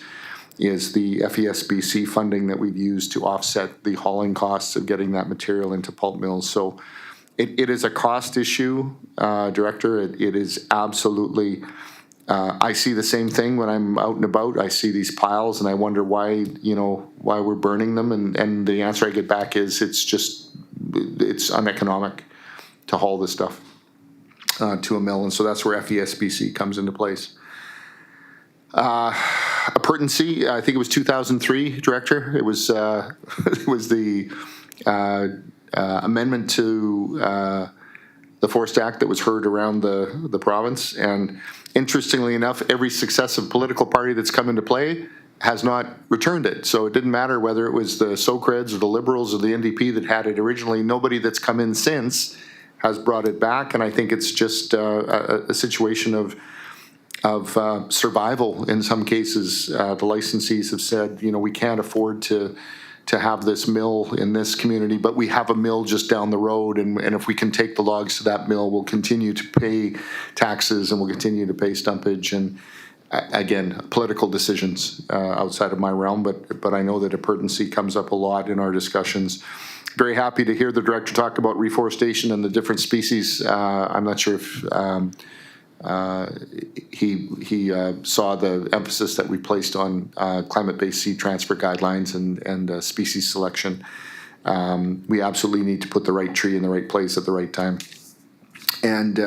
is the FESBC funding that we've used to offset the hauling costs of getting that material into pulp mills. So it is a cost issue, Director. It is absolutely, I see the same thing when I'm out and about. I see these piles and I wonder why we're burning them. And the answer I get back is it's uneconomic to haul this stuff to a mill. And so that's where FESBC comes into place. Appurtency, I think it was 2003, Director. It was it was the amendment to the Forest Act that was heard around the province. And interestingly enough, every successive political party that's come into play has not returned it. So it didn't matter whether it was the Socreds or the Liberals or the NDP that had it originally. Nobody that's come in since has brought it back. And I think it's just a situation of survival in some cases. The licensees have said, we can't afford to have this mill in this community, but we have a mill just down the road, and if we can take the logs to that mill, we'll continue to pay taxes and we'll continue to pay stumpage. And again, political decisions outside of my realm, but I know that appurtency comes up a lot in our discussions. Very happy to hear the director talk about reforestation and the different species. I'm not sure if he saw the emphasis that we placed on climate-based seed transfer guidelines and species selection. We absolutely need to put the right tree in the right place at the right time. And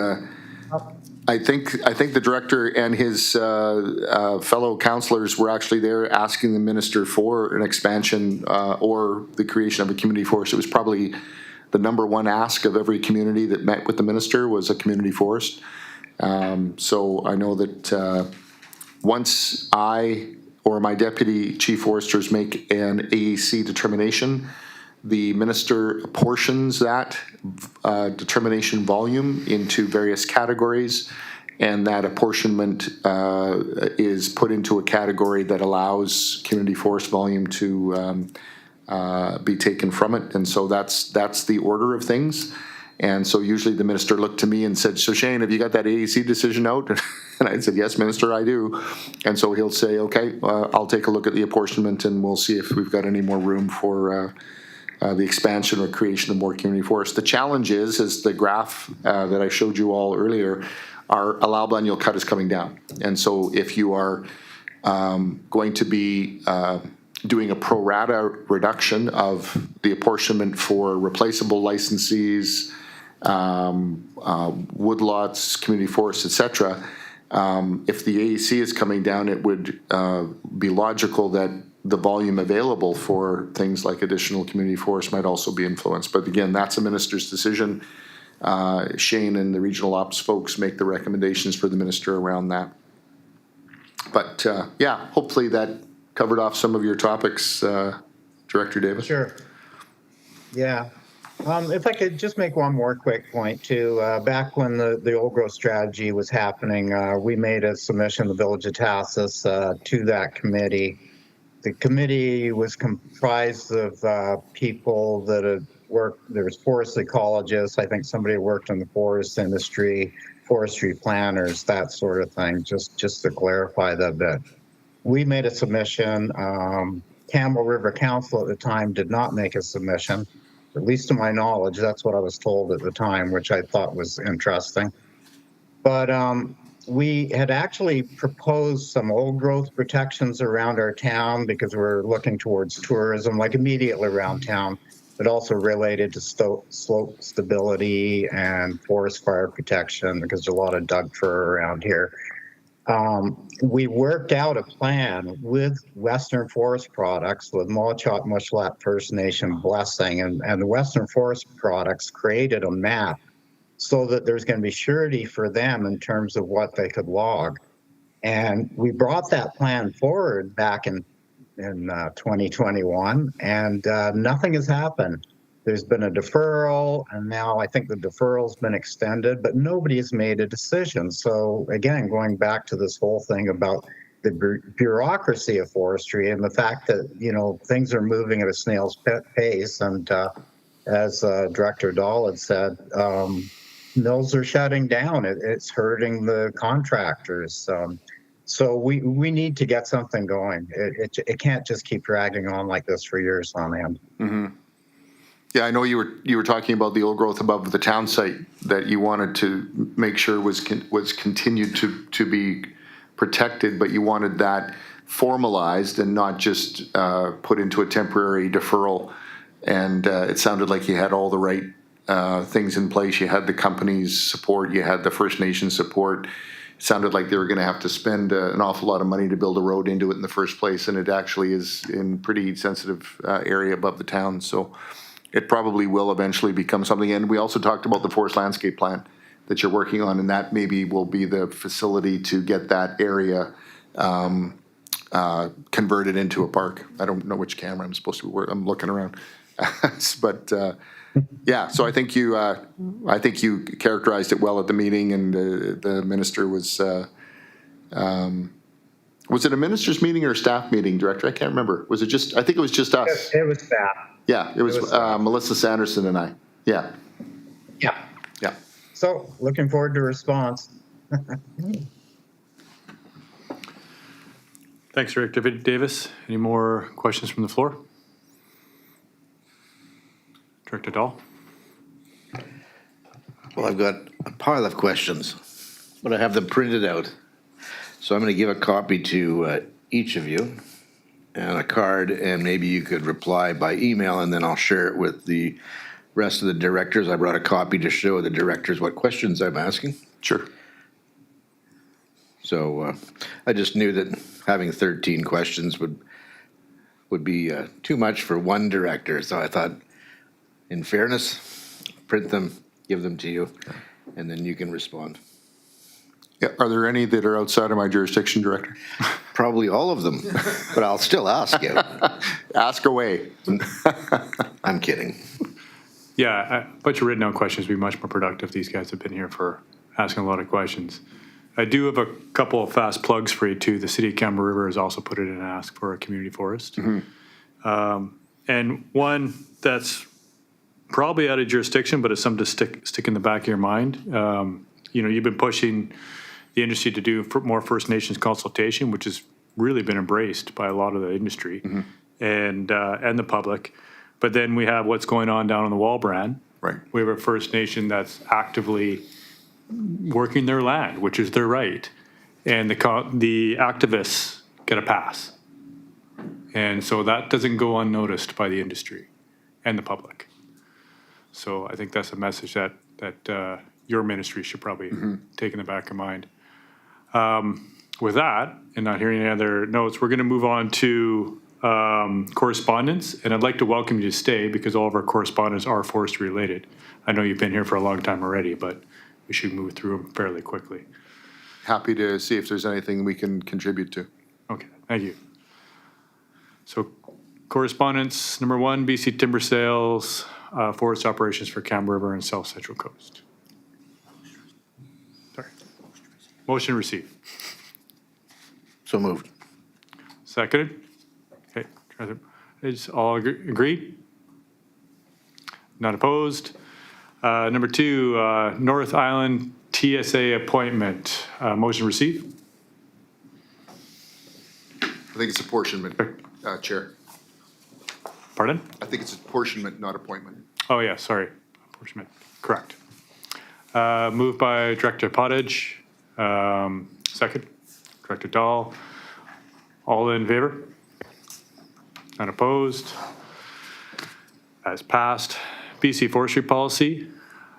I think the director and his fellow councillors were actually there asking the minister for an expansion or the creation of a community forest. It was probably the #1 ask of every community that met with the minister was a community forest. So I know that once I or my deputy chief foresters make an AEC determination, the minister apportions that determination volume into various categories, and that apportionment is put into a category that allows community forest volume to be taken from it. And so that's the order of things. And so usually the minister looked to me and said, so Shane, have you got that AEC decision out? And I said, yes, Minister, I do. And so he'll say, okay, I'll take a look at the apportionment and we'll see if we've got any more room for the expansion or creation of more community forests. The challenge is the graph that I showed you all earlier, our allowable annual cut is coming down. And so if you are going to be doing a pro rata reduction of the apportionment for replaceable licensees, woodlots, community forests, et cetera, if the AEC is coming down, it would be logical that the volume available for things like additional community forests might also be influenced. But again, that's a minister's decision. Shane and the regional ops folks make the recommendations for the minister around that. But yeah, hopefully that covered off some of your topics, Director Davis. Sure. Yeah. If I could just make one more quick point too. Back when the old growth strategy was happening, we made a submission, the Village of Tassus, to that committee. The committee was comprised of people that had worked, there was forest ecologists, I think somebody worked in the forest industry, forestry planners, that sort of thing, just to clarify that bit. We made a submission. Campbell River Council at the time did not make a submission. At least to my knowledge, that's what I was told at the time, which I thought was interesting. But we had actually proposed some old growth protections around our town because we're looking towards tourism, like immediately around town, but also related to slope stability and forest fire protection because there's a lot of Doug fir around here. We worked out a plan with Western Forest Products, with Mochot Mushlat First Nation blessing, and the Western Forest Products created a map so that there's going to be surety for them in terms of what they could log. And we brought that plan forward back in 2021, and nothing has happened. There's been a deferral, and now I think the deferral's been extended, but nobody has made a decision. So again, going back to this whole thing about the bureaucracy of forestry and the fact that, you know, things are moving at a snail's pace. And as Director Dahl had said, mills are shutting down. It's hurting the contractors. So we need to get something going. It can't just keep dragging on like this for years on end. Mm-hmm. Yeah, I know you were talking about the old growth above the town site that you wanted to make sure was continued to be protected, but you wanted that formalized and not just put into a temporary deferral. And it sounded like you had all the right things in place. You had the company's support. You had the First Nation support. It sounded like they were going to have to spend an awful lot of money to build a road into it in the first place, and it actually is in pretty sensitive area above the town. So it probably will eventually become something. And we also talked about the forest landscape plan that you're working on, and that maybe will be the facility to get that area converted into a park. I don't know which camera I'm supposed to be I'm looking around. But yeah, so I think you characterized it well at the meeting, and the minister was it a minister's meeting or a staff meeting, Director? I can't remember. Was it just, I think it was just us. It was staff. Yeah, it was Melissa Sanderson and I. Yeah. Yeah. Yeah. So looking forward to a response. Thanks, Director Davis. Any more questions from the floor? Director Dahl? Well, I've got a pile of questions, but I have them printed out. So I'm going to give a copy to each of you and a card, and maybe you could reply by email, and then I'll share it with the rest of the directors. I brought a copy to show the directors what questions I'm asking. Sure. So I just knew that having 13 questions would be too much for one director. So I thought, in fairness, print them, give them to you, and then you can respond. Yeah. Are there any that are outside of my jurisdiction, Director? Probably all of them, but I'll still ask you. Ask away. I'm kidding. Yeah, a bunch of written down questions would be much more productive. These guys have been here for asking a lot of questions. I do have a couple of fast plugs for you too. The city of Campbell River has also put it in an ask for a community forest. And one that's probably out of jurisdiction, but it's something to stick in the back of your mind. You've been pushing the industry to do more First Nations consultation, which has really been embraced by a lot of the industry and the public. But then we have what's going on down in the Walbrand. Right. We have a First Nation that's actively working their land, which is their right, and the activists get a pass, and so that doesn't go unnoticed by the industry and the public. So I think that's a message that your ministry should probably take in the back of mind. With that, and not hearing any other notes, we're going to move on to correspondence, and I'd like to welcome you to stay because all of our correspondence are forestry related. I know you've been here for a long time already, but we should move through them fairly quickly. Happy to see if there's anything we can contribute to. Okay, thank you. So correspondence number 1, BC timber sales, forest operations for Campbell River and South Central Coast. Sorry. Motion received. So moved. Seconded? Okay, is all agreed? Not opposed? Number 2, North Island TSA appointment. Motion received? I think it's apportionment, Chair. Pardon? I think it's apportionment, not appointment. Oh, yeah, sorry. Apportionment. Correct. Moved by Director Pottage. Second, Director Dahl. All in favor? Not opposed? As passed. BC forestry policy.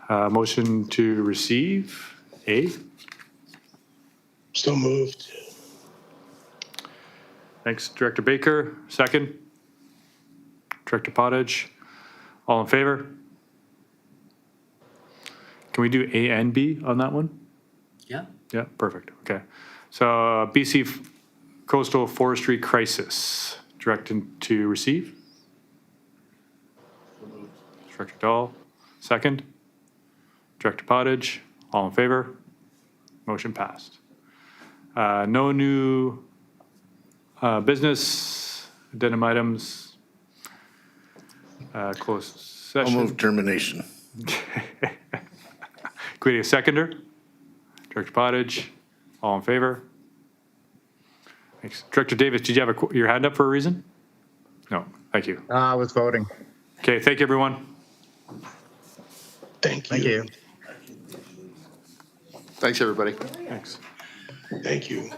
Motion to receive. A. So moved. Thanks, Director Baker. Second. Director Pottage. All in favor? Can we do A and B on that one? Yeah. Yeah, perfect. Okay. So BC coastal forestry crisis. Directed to receive. Director Dahl. Second. Director Pottage. All in favor? Motion passed. No new business, addendum items, closed I'll session. move termination. Can we get a seconder? Director Pottage, all in favor? Thanks. Director Davis, did you have your hand up for a reason? No, thank you. I was voting. Okay, thank you, everyone. Thank Thank you. Thanks, everybody. Thanks. Thank you.